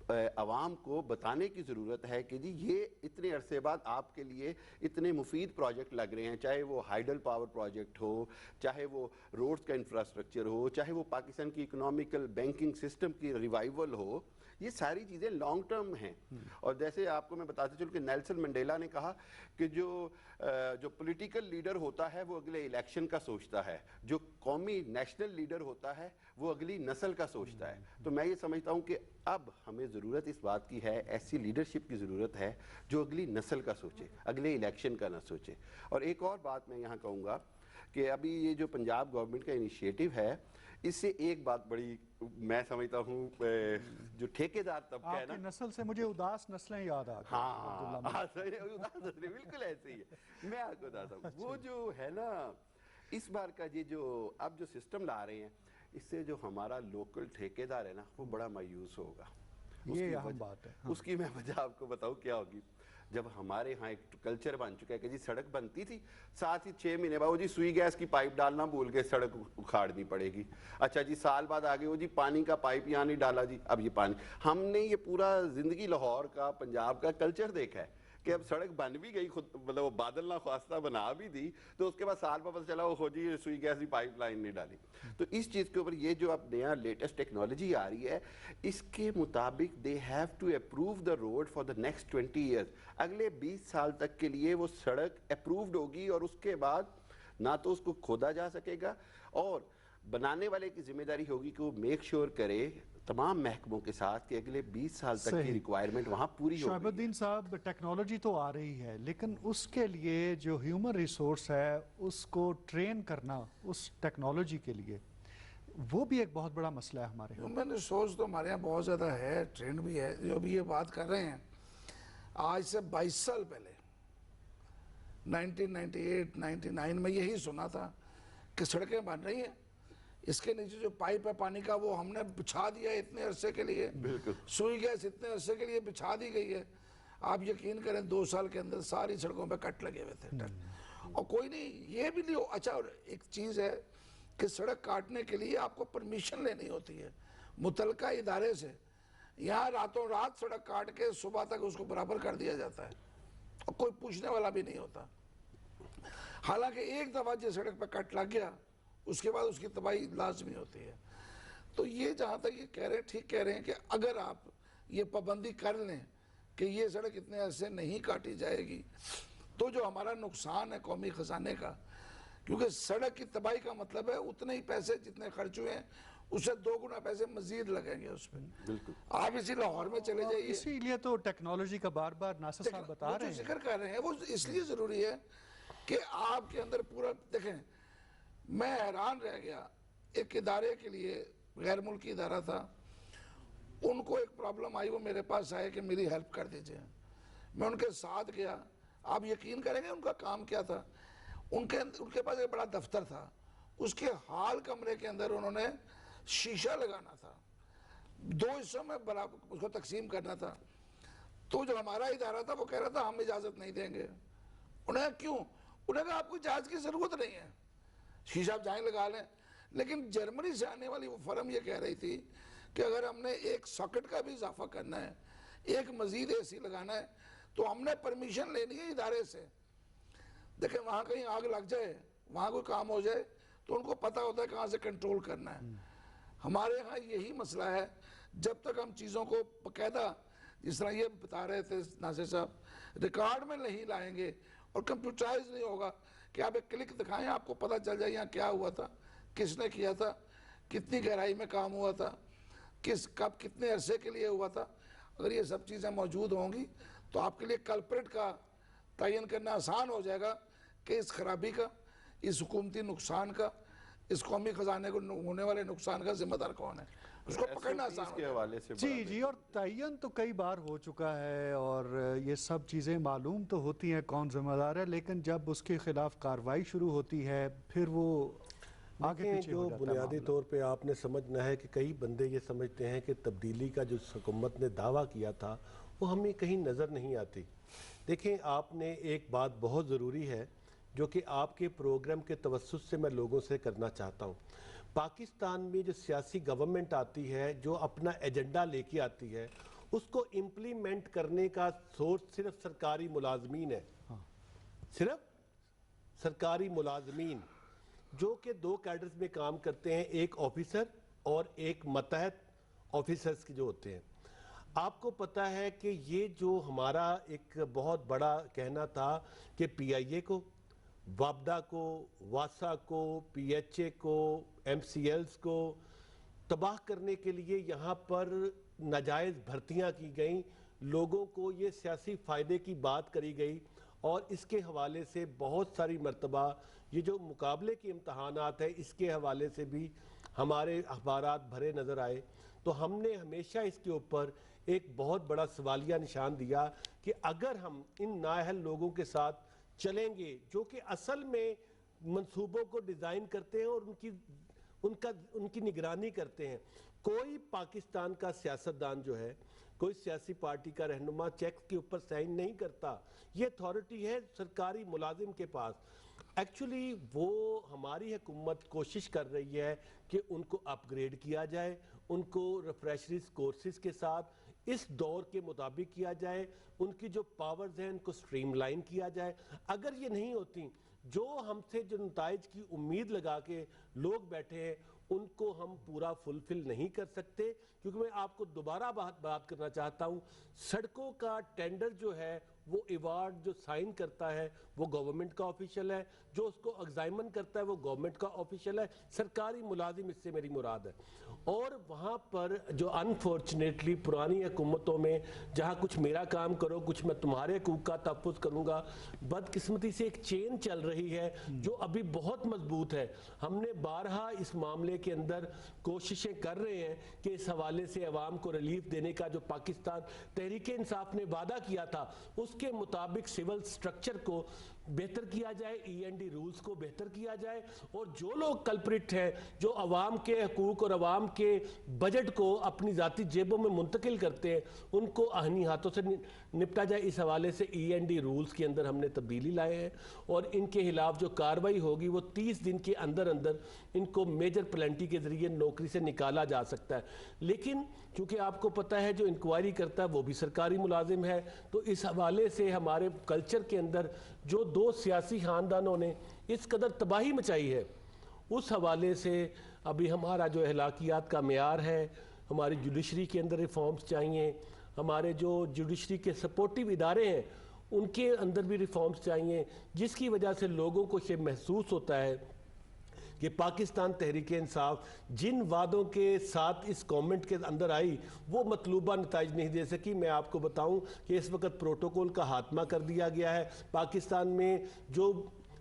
عوام کو بتانے کی ضرورت ہے کہ جی یہ اتنے عرصے بعد آپ کے لیے اتنے مفید پروجیکٹ لگ رہے ہیں، چاہے وہ ہائیڈل پاور پروجیکٹ ہو، چاہے وہ روڈز کا انفراسٹرکچر ہو، چاہے وہ پاکستان کی اکنامیکل بینکنگ سسٹم کی ریوائیول ہو، یہ ساری چیزیں لانگ ٹرم ہیں۔ اور جیسے آپ کو میں بتاتے چلوں کہ نیلسن منڈیلا نے کہا کہ جو پولیٹیکل لیڈر ہوتا ہے وہ اگلے الیکشن کا سوچتا ہے، جو قومی نیشنل لیڈر ہوتا ہے وہ اگلی نسل کا سوچتا ہے۔ تو میں یہ سمجھتا ہوں کہ اب ہمیں ضرورت اس بات کی ہے، ایسی لیڈرشپ کی ضرورت ہے جو اگلی نسل کا سوچے، اگلے الیکشن کا نہ سوچے۔ اور ایک اور بات میں یہاں کہوں گا کہ ابھی یہ جو پنجاب گورنمنٹ کا انیشیٹو ہے، اس سے ایک بات بڑی میں سمجھتا ہوں جو ٹھیکیدار طبقہ ہے آپ نا، کی نسل سے مجھے اداس نسلیں یاد آ گئی۔ ہاں بالکل ایسے ہی ہے۔ میں آپ کو بتاتا ہوں وہ جو ہے نا اس بار کا یہ جو اب جو سسٹم لا رہے ہیں، اس سے جو ہمارا لوکل ٹھیکیدار ہے نا وہ بڑا مایوس ہوگا۔ یہ اہم بات ہے۔ اس کی میں وجہ آپ کو بتاؤں کیا ہوگی۔ جب ہمارے ہاں ایک کلچر بن چکا ہے کہ جی سڑک بنتی تھی، ساتھ ہی 6 مہینے بعد وہ جی سوئی گیس کی پائپ ڈالنا بھول کے سڑک اکھاڑنی پڑے گی۔ اچھا جی سال بعد آگے وہ جی پانی کا پائپ یہاں نہیں ڈالا جی، اب یہ پانی۔ ہم نے یہ پورا زندگی لاہور کا پنجاب کا کلچر دیکھا ہے کہ اب سڑک بن بھی گئی، خود مطلب وہ بادل نہ خواستہ بنا بھی دی، تو اس کے بعد سال بعد پتہ چلا وہ ہو جی سوئی گیس کی پائپ لائن نہیں ڈالی۔ تو اس چیز کے اوپر یہ جو اب نیا لیٹسٹ ٹیکنالوجی آ رہی ہے، اس کے مطابق they have to approve the road for the next 20 years. اگلے 20 سال تک کے لیے وہ سڑک اپرووڈ ہوگی، اور اس کے بعد نہ تو اس کو کھودا جا سکے گا، اور بنانے والے کی ذمہ داری ہوگی کہ وہ میک شور کرے تمام محکموں کے ساتھ کہ اگلے 20 سال تک کی ریکوائرمنٹ وہاں پوری ہو۔ شعیب الدین صاحب، ٹیکنالوجی تو آ رہی ہے لیکن اس کے لیے جو ہیومن ریسورس ہے اس کو ٹرین کرنا اس ٹیکنالوجی کے لیے، وہ بھی ایک بہت بڑا مسئلہ ہے ہمارے یہاں۔ ہیومن ریسورس تو ہمارے یہاں بہت زیادہ ہے، ٹرینڈ بھی ہے۔ جو ابھی یہ بات کر رہے ہیں، آج سے 22 سال پہلے 1998 99 میں یہی سنا تھا کہ سڑکیں بن رہی ہیں، اس کے نیچے جو پائپ ہے پانی کا وہ ہم نے بچھا دیا ہے اتنے عرصے کے لیے، سوئی گیس اتنے عرصے کے لیے بچھا دی گئی ہے۔ آپ یقین کریں 2 سال کے اندر ساری سڑکوں پہ کٹ لگے ہوئے تھے، اور کوئی نہیں یہ بھی نہیں۔ اچھا اور ایک چیز ہے کہ سڑک کاٹنے کے لیے آپ کو پرمیشن لینی ہوتی ہے متعلقہ ادارے سے، یہاں راتوں رات سڑک کاٹ کے صبح تک اس کو برابر کر دیا جاتا ہے، اور کوئی پوچھنے والا بھی نہیں ہوتا. حالانکہ ایک دفعہ جس سڑک پہ کٹ لگ گیا اس کے بعد اس کی تباہی لازمی ہوتی ہے. تو یہ جہاں تک یہ کہہ رہے ہیں ٹھیک کہہ رہے ہیں کہ اگر آپ یہ پابندی کر لیں کہ یہ سڑک اتنے عرصے نہیں کاٹی جائے گی تو جو ہمارا نقصان ہے قومی خزانے کا, کیونکہ سڑک کی تباہی کا مطلب ہے اتنے ہی پیسے جتنے خرچ ہوئے ہیں اس سے 2 گنا پیسے مزید لگیں گے اس پہ. آپ اسی لاہور میں چلے جائیے, اسی لیے تو ٹیکنالوجی کا بار بار ناصر صاحب بتا رہے ہیں, ذکر کر رہے ہیں وہ اس لیے ضروری ہے کہ آپ کے اندر پورا دیکھیں. میں حیران رہ گیا, ایک ادارے کے لیے غیر ملکی ادارہ تھا, ان کو ایک پرابلم آئی, وہ میرے پاس آئے کہ میری ہیلپ کر دیجئے. میں ان کے ساتھ گیا, آپ یقین کریں گے ان کا کام کیا تھا. ان کے پاس ایک بڑا دفتر تھا, اس کے ہال کمرے کے اندر انہوں نے شیشہ لگانا تھا, 2 حصوں میں اس کو تقسیم کرنا تھا. تو جو ہمارا ادارہ تھا وہ کہہ رہا تھا ہم اجازت نہیں دیں گے. انہیں کیوں؟ انہیں کہا آپ کو اجازت کی ضرورت نہیں ہے, شیشہ آپ جائیں لگا لیں. لیکن جرمنی سے آنے والی وہ فرم یہ کہہ رہی تھی کہ اگر ہم نے ایک ساکٹ کا بھی اضافہ کرنا ہے, ایک مزید اے سی لگانا ہے, تو ہم نے پرمیشن لینی ہے ادارے سے. دیکھیں وہاں کہیں آگ لگ جائے, وہاں کوئی کام ہو جائے تو ان کو پتہ ہوتا ہے کہاں سے کنٹرول کرنا ہے. ہمارے ہاں یہی مسئلہ ہے, جب تک ہم چیزوں کو باقاعدہ جس طرح یہ بتا رہے تھے ناصر صاحب, ریکارڈ میں نہیں لائیں گے اور کمپیوٹرائز نہیں ہوگا کہ آپ ایک کلک دکھائیں آپ کو پتہ چل جائے یہاں کیا ہوا تھا, کس نے کیا تھا, کتنی گہرائی میں کام ہوا تھا, کب کتنے عرصے کے لیے ہوا تھا. اگر یہ سب چیزیں موجود ہوں گی تو آپ کے لیے کلپریٹ کا تعین کرنا آسان ہو جائے گا کہ اس خرابی کا, اس حکومتی نقصان کا, اس قومی خزانے کو ہونے والے نقصان کا ذمہ دار کون ہے, اس کو پکڑنا آسان ہو جائے گا. جی, اور تعین تو کئی بار ہو چکا ہے اور یہ سب چیزیں معلوم تو ہوتی ہیں کون ذمہ دار ہے, لیکن جب اس کے خلاف کارروائی شروع ہوتی ہے پھر وہ آگے پیچھے ہو جاتا ہے. بنیادی طور پہ آپ نے سمجھنا ہے کہ کئی بندے یہ سمجھتے ہیں کہ تبدیلی کا جو حکومت نے دعویٰ کیا تھا وہ ہمیں کہیں نظر نہیں آتی. دیکھیں آپ نے ایک بات بہت ضروری ہے جو کہ آپ کے پروگرام کے توسط سے میں لوگوں سے کرنا چاہتا ہوں. پاکستان میں جو سیاسی گورنمنٹ آتی ہے, جو اپنا ایجنڈا لے کے آتی ہے, اس کو امپلیمنٹ کرنے کا سورس صرف سرکاری ملازمین ہے, صرف سرکاری ملازمین جو کہ 2 کیڈرز میں کام کرتے ہیں, ایک آفیسر اور ایک ماتحت آفیسرز کے جو ہوتے ہیں. آپ کو پتہ ہے کہ یہ جو ہمارا ایک بہت بڑا کہنا تھا کہ پی آئی اے کو, وابڈا کو, واسا کو, پی ایچ اے کو, ایم سی ایلز کو تباہ کرنے کے لیے یہاں پر ناجائز بھرتیاں کی گئیں, لوگوں کو یہ سیاسی فائدے کی بات کری گئی, اور اس کے حوالے سے بہت ساری مرتبہ یہ جو مقابلے کے امتحانات ہیں اس کے حوالے سے بھی ہمارے اخبارات بھرے نظر آئے. تو ہم نے ہمیشہ اس کے اوپر ایک بہت بڑا سوالیہ نشان دیا کہ اگر ہم ان نااہل لوگوں کے ساتھ چلیں گے جو کہ اصل میں منصوبوں کو ڈیزائن کرتے ہیں اور ان کی نگرانی کرتے ہیں, کوئی پاکستان کا سیاستدان جو ہے, کوئی سیاسی پارٹی کا رہنما چیک کے اوپر سائن نہیں کرتا, یہ اتھارٹی ہے سرکاری ملازم کے پاس. ایکچولی وہ ہماری حکومت کوشش کر رہی ہے کہ ان کو اپ گریڈ کیا جائے, ان کو ریفریشریز کورسز کے ساتھ اس دور کے مطابق کیا جائے, ان کی جو پاورز ہیں ان کو سٹریم لائن کیا جائے. اگر یہ نہیں ہوتی, جو ہم سے جو نتائج کی امید لگا کے لوگ بیٹھے ہیں ان کو ہم پورا فلفل نہیں کر سکتے. کیونکہ میں آپ کو دوبارہ بات کرنا چاہتا ہوں, سڑکوں کا ٹینڈر جو ہے وہ ایوارڈ جو سائن کرتا ہے وہ گورنمنٹ کا آفیشل ہے, جو اس کو ایگزامن کرتا ہے وہ گورنمنٹ کا آفیشل ہے, سرکاری ملازم اس سے میری مراد ہے. اور وہاں پر جو انفارچونیٹلی پرانی حکومتوں میں جہاں کچھ میرا کام کرو کچھ میں تمہارے حقوق کا تحفظ کروں گا, بدقسمتی سے ایک چین چل رہی ہے جو ابھی بہت مضبوط ہے. ہم نے بارہا اس معاملے کے اندر کوششیں کر رہے ہیں کہ اس حوالے سے عوام کو ریلیف دینے کا جو پاکستان تحریک انصاف نے وعدہ کیا تھا اس کے مطابق سول سٹرکچر کو بہتر کیا جائے, ای این ڈی رولز کو بہتر کیا جائے, اور جو لوگ کلپریٹ ہیں جو عوام کے حقوق اور عوام کے بجٹ کو اپنی ذاتی جیبوں میں منتقل کرتے ہیں ان کو آہنی ہاتھوں سے نپٹا جائے. اس حوالے سے ای این ڈی رولز کے اندر ہم نے تبدیلی لائے ہیں اور ان کے خلاف جو کارروائی ہوگی وہ 30 دن کے اندر ان کو میجر پلنٹی کے ذریعے نوکری سے نکالا جا سکتا ہے. لیکن چونکہ آپ کو پتہ ہے جو انکوائری کرتا ہے وہ بھی سرکاری ملازم ہے, تو اس حوالے حوالے سے ہمارے کلچر کے اندر جو 2 سیاسی خاندانوں نے اس قدر تباہی مچائی ہے، اس حوالے سے ابھی ہمارا جو اخلاقیات کا معیار ہے، ہماری جوڈیشری کے اندر ریفارمز چاہیے، ہمارے جو جوڈیشری کے سپورٹیو ادارے ہیں ان کے اندر بھی ریفارمز چاہیے، جس کی وجہ سے لوگوں کو یہ محسوس ہوتا ہے کہ پاکستان تحریک انصاف جن وعدوں کے ساتھ اس گورنمنٹ کے اندر آئی وہ مطلوبہ نتائج نہیں دے سکی۔ میں آپ کو بتاؤں کہ اس وقت پروٹوکول کا خاتمہ کر دیا گیا ہے، پاکستان میں جو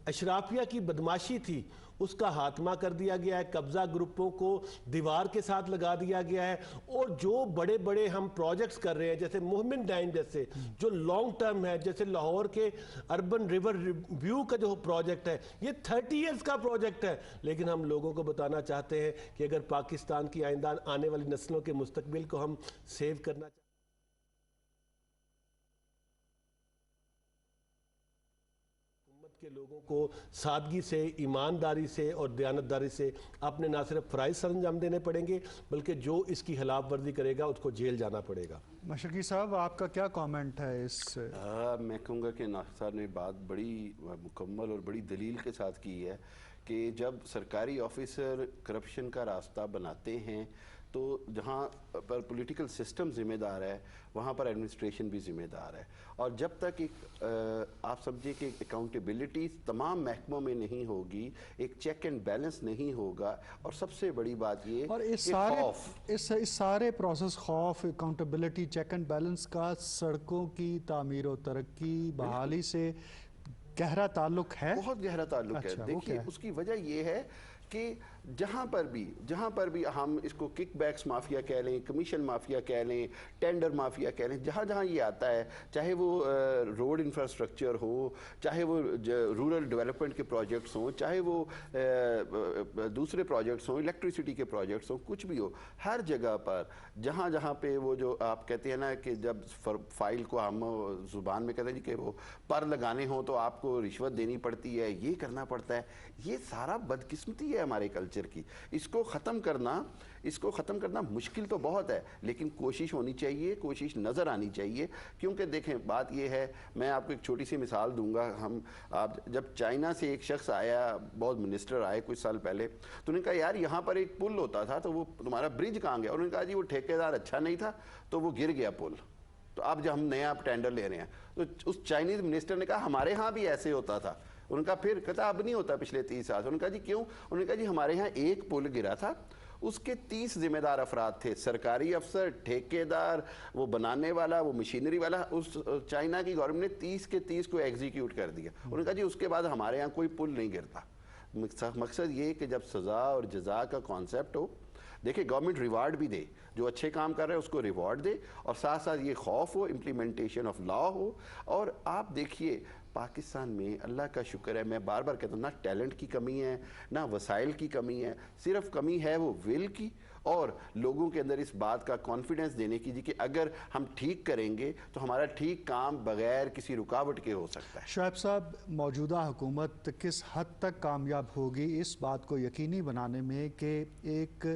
اشرافیہ کی بدماشی تھی اس کا خاتمہ کر دیا گیا ہے، قبضہ گروپوں کو دیوار کے ساتھ لگا دیا گیا ہے، اور جو بڑے بڑے ہم پروجیکٹس کر رہے ہیں جیسے مومن ڈائن جیسے جو لانگ ٹرم ہے، جیسے لاہور کے اربن ریور ریویو کا جو پروجیکٹ ہے یہ 30 ایئرز کا پروجیکٹ ہے، لیکن ہم لوگوں کو بتانا چاہتے ہیں کہ اگر پاکستان کی آئندہ آنے والی نسلوں کے مستقبل کو ہم سیو کرنا چاہتے ہیں کے لوگوں کو سادگی سے، ایمانداری سے اور دیانتداری سے اپنے نہ صرف فرائض سر انجام دینے پڑیں گے بلکہ جو اس کی خلاف ورزی کرے گا اس کو جیل جانا پڑے گا۔ مشرقی صاحب آپ کا کیا کامنٹ ہے اس؟ میں کہوں گا کہ ناصر صاحب نے بات بڑی مکمل اور بڑی دلیل کے ساتھ کی ہے کہ جب سرکاری آفیسر کرپشن کا راستہ بناتے ہیں تو جہاں پر پولیٹیکل سسٹم ذمہ دار ہے وہاں پر ایڈمنسٹریشن بھی ذمہ دار ہے، اور جب تک ایک آپ سمجھے کہ اکاؤنٹیبلٹی تمام محکموں میں نہیں ہوگی، ایک چیک اینڈ بیلنس نہیں ہوگا، اور سب سے بڑی بات یہ اور اس سارے پروسیس خوف، اکاؤنٹیبلٹی، چیک اینڈ بیلنس کا سڑکوں کی تعمیر و ترقی بحالی سے گہرا تعلق ہے؟ بہت گہرا تعلق ہے۔ دیکھیے اس کی وجہ یہ ہے کہ جہاں پر بھی ہم اس کو کک بیکس مافیا کہہ لیں، کمیشن مافیا کہہ لیں، ٹینڈر مافیا کہہ لیں، جہاں جہاں یہ آتا ہے، چاہے وہ روڈ انفراسٹرکچر ہو، چاہے وہ رورل ڈیولپمنٹ کے پروجیکٹس ہوں، چاہے وہ دوسرے پروجیکٹس ہوں، الیکٹریسٹی کے پروجیکٹس ہوں، کچھ بھی ہو، ہر جگہ پر جہاں جہاں پہ وہ جو آپ کہتے ہیں نا کہ جب فائل کو ہم زبان میں کہتے ہیں کہ وہ پر لگانے ہوں تو آپ کو رشوت دینی پڑتی ہے، یہ کرنا پڑتا ہے، یہ سارا بدقسمتی ہے ہمارے کلچر کی۔ اس کو ختم کرنا مشکل تو بہت ہے، لیکن کوشش ہونی چاہیے، کوشش نظر آنی چاہیے، کیونکہ دیکھیں بات یہ ہے، میں آپ کو ایک چھوٹی سی مثال دوں گا۔ جب چائنا سے ایک شخص آیا، بہت منسٹر آئے کچھ سال پہلے، تو انہوں نے کہا یار یہاں پر ایک پل ہوتا تھا تو وہ تمہارا برج کہاں گیا؟ انہوں نے کہا جی وہ ٹھیکیدار اچھا نہیں تھا تو وہ گر گیا پل، تو اب جب ہم نیا ٹینڈر لے رہے ہیں، تو اس چائنیز منسٹر نے کہا ہمارے ہاں بھی ایسے ہوتا تھا۔ انہوں نے کہا پھر کہتا اب نہیں ہوتا پچھلے 30 سال۔ انہوں نے کہا جی کیوں؟ انہوں نے کہا جی ہمارے ہاں ایک پل گرا تھا، اس کے 30 ذمہ دار افراد تھے، سرکاری افسر، ٹھیکیدار، وہ بنانے والا، وہ مشینری والا۔ اس چائنا کی گورنمنٹ نے 30 کے 30 کو ایگزیکیوٹ کر دیا۔ انہوں نے کہا جی اس کے بعد ہمارے ہاں کوئی پل نہیں گرتا۔ مقصد یہ کہ جب سزا اور جزا کا کانسیپٹ ہو، دیکھیں گورنمنٹ ریوارڈ بھی دے، جو اچھے کام کر رہے ہیں اس کو ریوارڈ دے، اور ساتھ ساتھ یہ خوف ہو، امپلیمنٹیشن آف لا ہو۔ اور آپ دیکھیے پاکستان میں اللہ کا شکر ہے، میں بار بار کہتا ہوں، نہ ٹیلنٹ کی کمی ہے، نہ وسائل کی کمی ہے، صرف کمی ہے وہ ول کی، اور لوگوں کے اندر اس بات کا کانفیڈنس دینے کی کہ اگر ہم ٹھیک کریں گے تو ہمارا ٹھیک کام بغیر کسی رکاوٹ کے ہو سکتا ہے۔ شعیب صاحب، موجودہ حکومت کس حد تک کامیاب ہوگی اس بات کو یقینی بنانے میں کہ ایک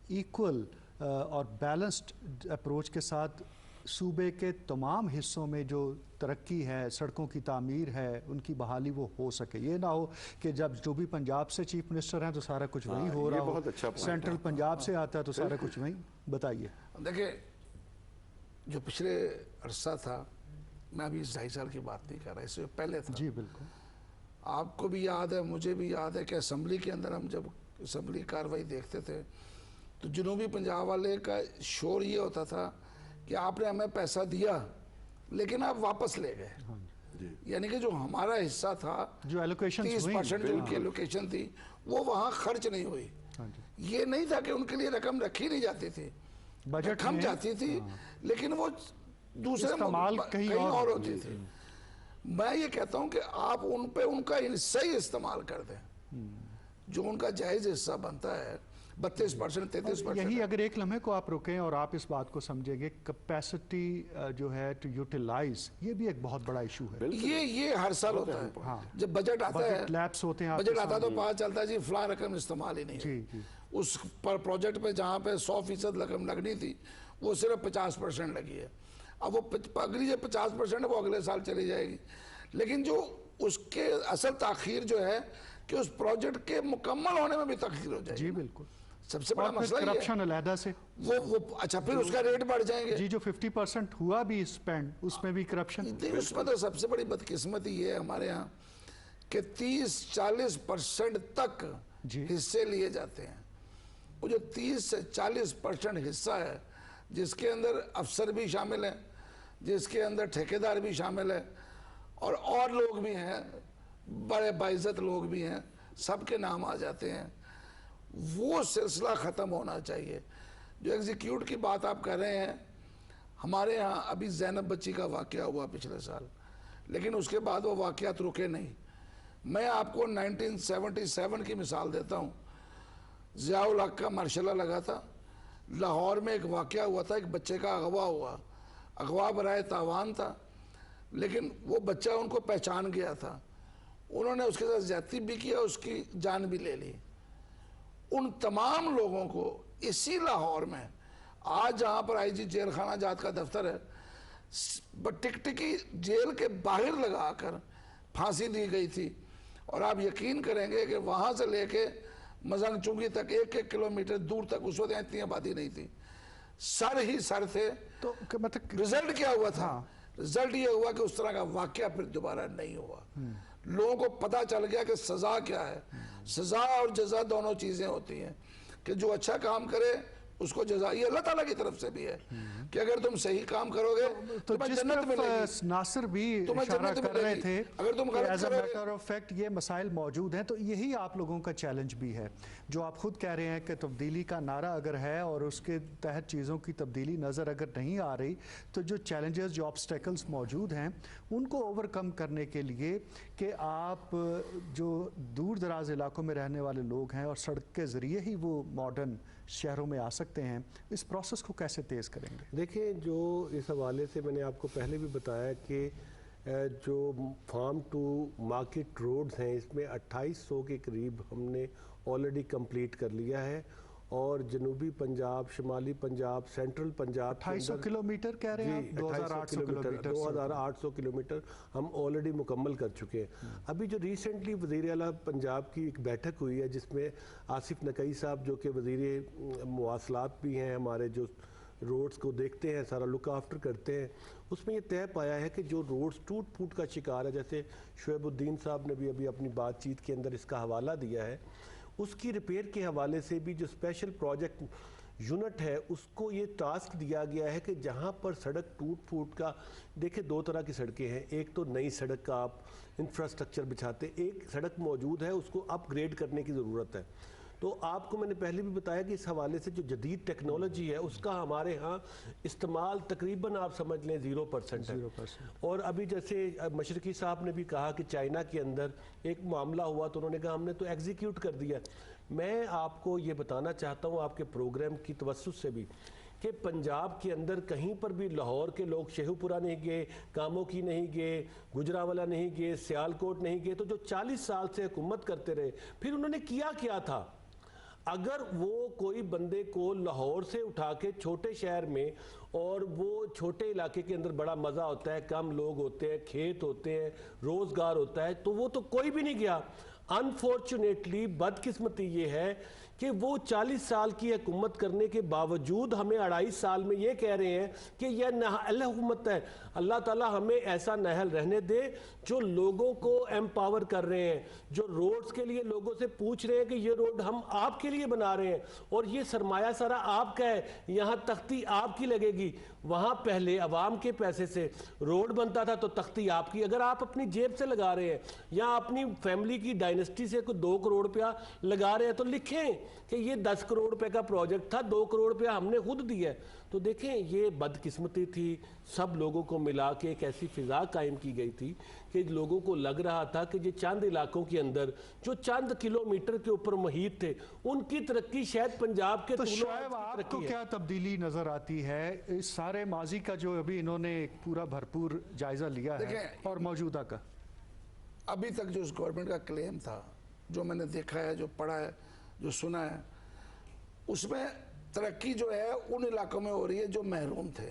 ایکول اور بیلنسڈ اپروچ کے ساتھ صوبے کے تمام حصوں میں جو ترقی ہے، سڑکوں کی تعمیر ہے، ان کی بحالی وہ ہو سکے؟ یہ نہ ہو کہ جب جو بھی پنجاب سے چیف منسٹر ہیں تو سارا کچھ وہیں ہو رہا ہو، سینٹرل پنجاب سے آتا ہے تو سارا کچھ وہیں۔ بتائیے۔ دیکھیں جو پچھلے عرصہ تھا، میں ابھی 2.5 سال کی بات نہیں کر رہا، اس سے پہلے تھا، جی بالکل، آپ کو بھی یاد ہے، مجھے بھی یاد ہے کہ اسمبلی کے اندر ہم جب اسمبلی کاروائی دیکھتے تھے تو جنوبی پنجاب والے کا شور یہ ہوتا تھا کہ آپ نے ہمیں پیسہ دیا لیکن آپ واپس لے گئے، یعنی کہ جو ہمارا حصہ تھا، جو ایلوکیشن 30% جو ان کی ایلوکیشن تھی وہ وہاں خرچ نہیں ہوئی۔ یہ نہیں تھا کہ ان کے لیے رقم رکھی نہیں جاتی تھی، بجٹ کم جاتی تھی، لیکن وہ دوسرے کہیں اور ہوتی تھی۔ میں یہ کہتا ہوں کہ آپ ان پہ ان کا صحیح استعمال کر دیں، جو ان کا جائز حصہ بنتا ہے، 32%، 33%۔ یہی اگر ایک لمحے کو آپ رکیں اور آپ اس بات کو سمجھیں گے، کیپیسٹی جو ہے ٹو یوٹیلائز، یہ بھی ایک بہت بڑا ایشو ہے۔ یہ ہر سال ہوتا ہے، جب بجٹ آتا ہے، لیپس ہوتے ہیں، بجٹ آتا ہے تو پتہ چلتا ہے جی فلاں رقم استعمال ہی نہیں ہے، اس پر پروجیکٹ پہ جہاں پہ 100% رقم لگنی تھی وہ صرف 50% لگی ہے۔ اب وہ اگلی جو 50% وہ اگلے سال چلی جائے گی، لیکن جو اس کے اصل تاخیر جو ہے کہ اس پروجیکٹ کے مکمل ہونے میں بھی تاخیر ہو جائے گی۔ جی بالکل، سب سے بڑا مسئلہ یہ کرپشن علیحدہ سے وہ اچھا پھر اس کا ریٹ بڑھ جائیں گے۔ جی جو 50% ہوا بھی اسپینڈ، اس میں بھی کرپشن۔ اس میں تو سب سے بڑی بدقسمتی یہ ہے ہمارے ہاں کہ 30-40% تک حصے لیے جاتے ہیں۔ وہ جو 30 سے 40% حصہ ہے، جس کے اندر افسر بھی شامل ہیں، جس کے اندر ٹھیکیدار بھی شامل ہے، اور لوگ بھی ہیں، بڑے باعزت لوگ بھی ہیں، سب کے نام آ جاتے ہیں۔ وہ سلسلہ ختم ہونا چاہیے۔ جو ایگزیکیوٹ کی بات آپ کر رہے ہیں، ہمارے ہاں ابھی زینب بچی کا واقعہ ہوا پچھلے سال، لیکن اس کے بعد وہ واقعات رکے نہیں۔ میں آپ کو 1977 کی مثال دیتا ہوں۔ ضیاء الحق کا مارشلہ لگا تھا، لاہور میں ایک واقعہ ہوا تھا، ایک بچے کا اغوا ہوا، اغوا برائے تاوان تھا، لیکن وہ بچہ ان کو پہچان گیا تھا، انہوں نے اس کے ساتھ زیادتی بھی کیا، اس کی جان بھی لے لی۔ ان تمام لوگوں کو اسی لاہور میں آج جہاں پر آئی جی جیل خانہ جات کا دفتر ہے، ٹکٹکی جیل کے باہر لگا کر پھانسی دی گئی تھی، اور آپ یقین کریں گے کہ وہاں سے لے کے مزنگ چنگی تک 1-1 کلومیٹر دور تک اس وقت اتنی آبادی نہیں تھی، سر ہی سر تھے۔ تو مطلب رزلٹ کیا ہوا تھا؟ رزلٹ یہ ہوا کہ اس طرح کا واقعہ پھر دوبارہ نہیں ہوا۔ لوگوں کو پتا چل گیا کہ سزا کیا ہے۔ سزا اور جزا دونوں چیزیں ہوتی ہیں، کہ جو اچھا کام کرے اس کو جزا، یہ اللہ تعالیٰ کی طرف سے بھی ہے کہ اگر تم صحیح کام کرو گے تو تمہیں جس جنت ملے گی، طرف ناصر بھی تمہیں اشارہ جنت کر ملے رہے گی۔ تھے اگر تم کہ غلط ایز اے کرو میٹر آف فیکٹ یہ مسائل موجود ہیں، تو یہی آپ لوگوں کا چیلنج بھی ہے، جو آپ خود کہہ رہے ہیں کہ تبدیلی کا نعرہ اگر ہے اور اس کے تحت چیزوں کی تبدیلی نظر اگر نہیں آ رہی، تو جو چیلنجز، جو آبسٹیکلز موجود ہیں، ان کو اوور کم کرنے کے لیے کہ آپ جو دور دراز علاقوں میں رہنے والے لوگ ہیں اور سڑک کے ذریعے ہی وہ ماڈرن شہروں میں آ سکتے ہیں، اس پروسیس کو کیسے تیز کریں گے؟ دیکھیں، جو اس حوالے سے میں نے آپ کو پہلے بھی بتایا کہ جو فارم ٹو مارکیٹ روڈز ہیں، اس میں 2800 کے قریب ہم نے آلریڈی کمپلیٹ کر لیا ہے، اور جنوبی پنجاب، شمالی پنجاب، سینٹرل پنجاب 2800 کلومیٹر کہہ رہے ہیں آپ؟ 2800 کلومیٹر 2800 کلومیٹر ہم آلریڈی مکمل کر چکے ہیں۔ ابھی جو ریسنٹلی وزیر اعلیٰ پنجاب کی ایک بیٹھک ہوئی ہے، جس میں آصف نقوی صاحب جو کہ وزیر مواصلات بھی ہیں ہمارے، جو روڈز کو دیکھتے ہیں، سارا لک آفٹر کرتے ہیں، اس میں یہ طے پایا ہے کہ جو روڈز ٹوٹ پھوٹ کا شکار ہے، جیسے شعیب الدین صاحب نے بھی ابھی اپنی بات چیت کے اندر اس کا حوالہ دیا ہے، اس کی ریپیئر کے حوالے سے بھی جو اسپیشل پروجیکٹ یونٹ ہے، اس کو یہ ٹاسک دیا گیا ہے کہ جہاں پر سڑک ٹوٹ پھوٹ کا، دیکھیں 2 طرح کی سڑکیں ہیں، ایک تو نئی سڑک کا آپ انفراسٹرکچر بچھاتے، ایک سڑک موجود ہے اس کو اپ گریڈ کرنے کی ضرورت ہے۔ تو آپ کو میں نے پہلے بھی بتایا کہ اس حوالے سے جو جدید ٹیکنالوجی ہے اس کا ہمارے ہاں استعمال تقریباً آپ سمجھ لیں 0% ہے۔ اور ابھی جیسے مشرقی صاحب نے بھی کہا کہ چائنا کے اندر ایک معاملہ ہوا تو انہوں نے کہا ہم نے تو ایگزیکیوٹ کر دیا۔ میں آپ کو یہ بتانا چاہتا ہوں آپ کے پروگرام کی توسط سے بھی کہ پنجاب کے اندر کہیں پر بھی لاہور کے لوگ شیخو پورہ نہیں گئے، کاموں کی نہیں گئے، گجرانوالہ نہیں گئے، سیالکوٹ نہیں گئے، تو جو 40 سال سے حکومت کرتے رہے، پھر انہوں نے کیا تھا؟ اگر وہ کوئی بندے کو لاہور سے اٹھا کے چھوٹے شہر میں، اور وہ چھوٹے علاقے کے اندر بڑا مزہ ہوتا ہے، کم لوگ ہوتے ہیں، کھیت ہوتے ہیں، روزگار ہوتا ہے، تو وہ تو کوئی بھی نہیں گیا۔ انفارچونیٹلی بدقسمتی یہ ہے کہ وہ 40 سال کی حکومت کرنے کے باوجود ہمیں 2.5 سال میں یہ کہہ رہے ہیں کہ یہ نااہل حکومت ہے۔ اللہ تعالیٰ ہمیں ایسا نااہل رہنے دے جو لوگوں کو ایمپاور کر رہے ہیں، جو روڈز کے لیے لوگوں سے پوچھ رہے ہیں کہ یہ روڈ ہم آپ کے لیے بنا رہے ہیں اور یہ سرمایہ سارا آپ کا ہے، یہاں تختی آپ کی لگے گی۔ وہاں پہلے عوام کے پیسے سے روڈ بنتا تھا تو تختی آپ کی، اگر آپ اپنی جیب سے لگا رہے ہیں یا اپنی فیملی کی ڈائنسٹی سے کوئی 2 کروڑ روپیہ لگا رہے ہیں تو لکھیں کہ یہ 10 کروڑ روپے کا پروجیکٹ تھا، 2 کروڑ روپیہ ہم نے خود دیا ہے۔ تو دیکھیں یہ بدقسمتی تھی، سب لوگوں کو ملا کے ایک ایسی فضا قائم کی گئی تھی کہ لوگوں کو لگ رہا تھا کہ یہ چند علاقوں کے اندر جو چند کلومیٹر کے اوپر محیط تھے ان کی ترقی شاید پنجاب کے تو شعیب آپ کو کیا تبدیلی نظر آتی ہے اس سارے ماضی کا جو ابھی انہوں نے ایک پورا بھرپور جائزہ لیا ہے اور موجودہ کا؟ ابھی تک جو اس گورنمنٹ کا کلیم تھا، جو میں نے دیکھا ہے، جو پڑھا ہے، جو سنا ہے، اس میں ترقی جو ہے ان علاقوں میں ہو رہی ہے جو محروم تھے،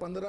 15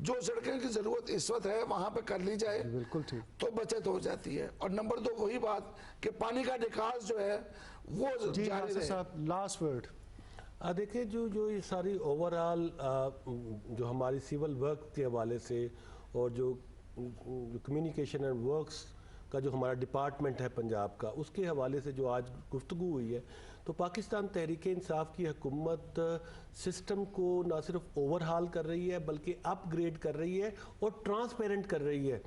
جو سڑکیں کی ضرورت اس وقت ہے وہاں پہ کر لی جائے بالکل ٹھیک. تو بچت ہو جاتی ہے. اور نمبر 2 وہی بات کہ پانی کا نکاس جو ہے وہ جی جاری ناصر رہے. صاحب لاسٹ ورڈ. دیکھیں جو یہ ساری اوورآل جو ہماری سیول ورک کے حوالے سے اور جو کمیونیکیشن اینڈ ورکس کا جو ہمارا ڈپارٹمنٹ ہے پنجاب کا، اس کے حوالے سے جو آج گفتگو ہوئی ہے، تو پاکستان تحریک انصاف کی حکومت سسٹم کو نہ صرف اوورہال کر رہی ہے بلکہ اپ گریڈ کر رہی ہے اور ٹرانسپیرنٹ کر رہی ہے.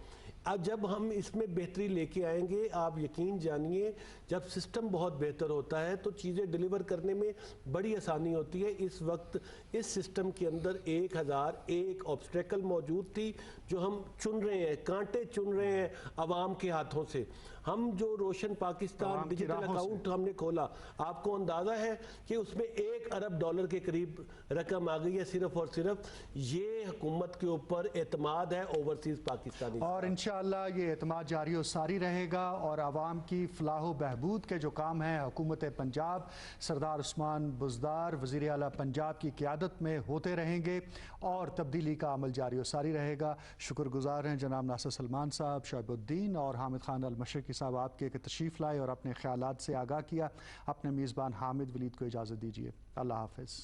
اب جب ہم اس میں بہتری لے کے آئیں گے، آپ یقین جانیے جب سسٹم بہت بہتر ہوتا ہے تو چیزیں ڈیلیور کرنے میں بڑی آسانی ہوتی ہے. اس وقت اس سسٹم کے اندر 1001 آبسٹیکل موجود تھی جو ہم چن رہے ہیں، کانٹے چن رہے ہیں عوام کے ہاتھوں سے. ہم جو روشن پاکستان ڈیجیٹل اکاؤنٹ ہم نے کھولا، آپ کو اندازہ ہے کہ اس میں $1 ارب کے قریب رقم آ گئی ہے صرف اور صرف. یہ حکومت کے اوپر اعتماد ہے اوورسیز پاکستانی. اور انشاءاللہ یہ اعتماد جاری و ساری رہے گا اور عوام کی فلاح و بہبود کے جو کام ہیں حکومت پنجاب سردار عثمان بزدار وزیر اعلیٰ پنجاب کی قیادت میں ہوتے رہیں گے اور تبدیلی کا عمل جاری و ساری رہے گا. شکر گزار ہیں جناب ناصر سلمان صاحب، شعیب الدین اور حامد خان المشرقی صاحب آپ کے تشریف لائے اور اپنے خیالات سے آگاہ کیا. اپنے میزبان حامد ولید کو اجازت دیجیے. اللہ حافظ.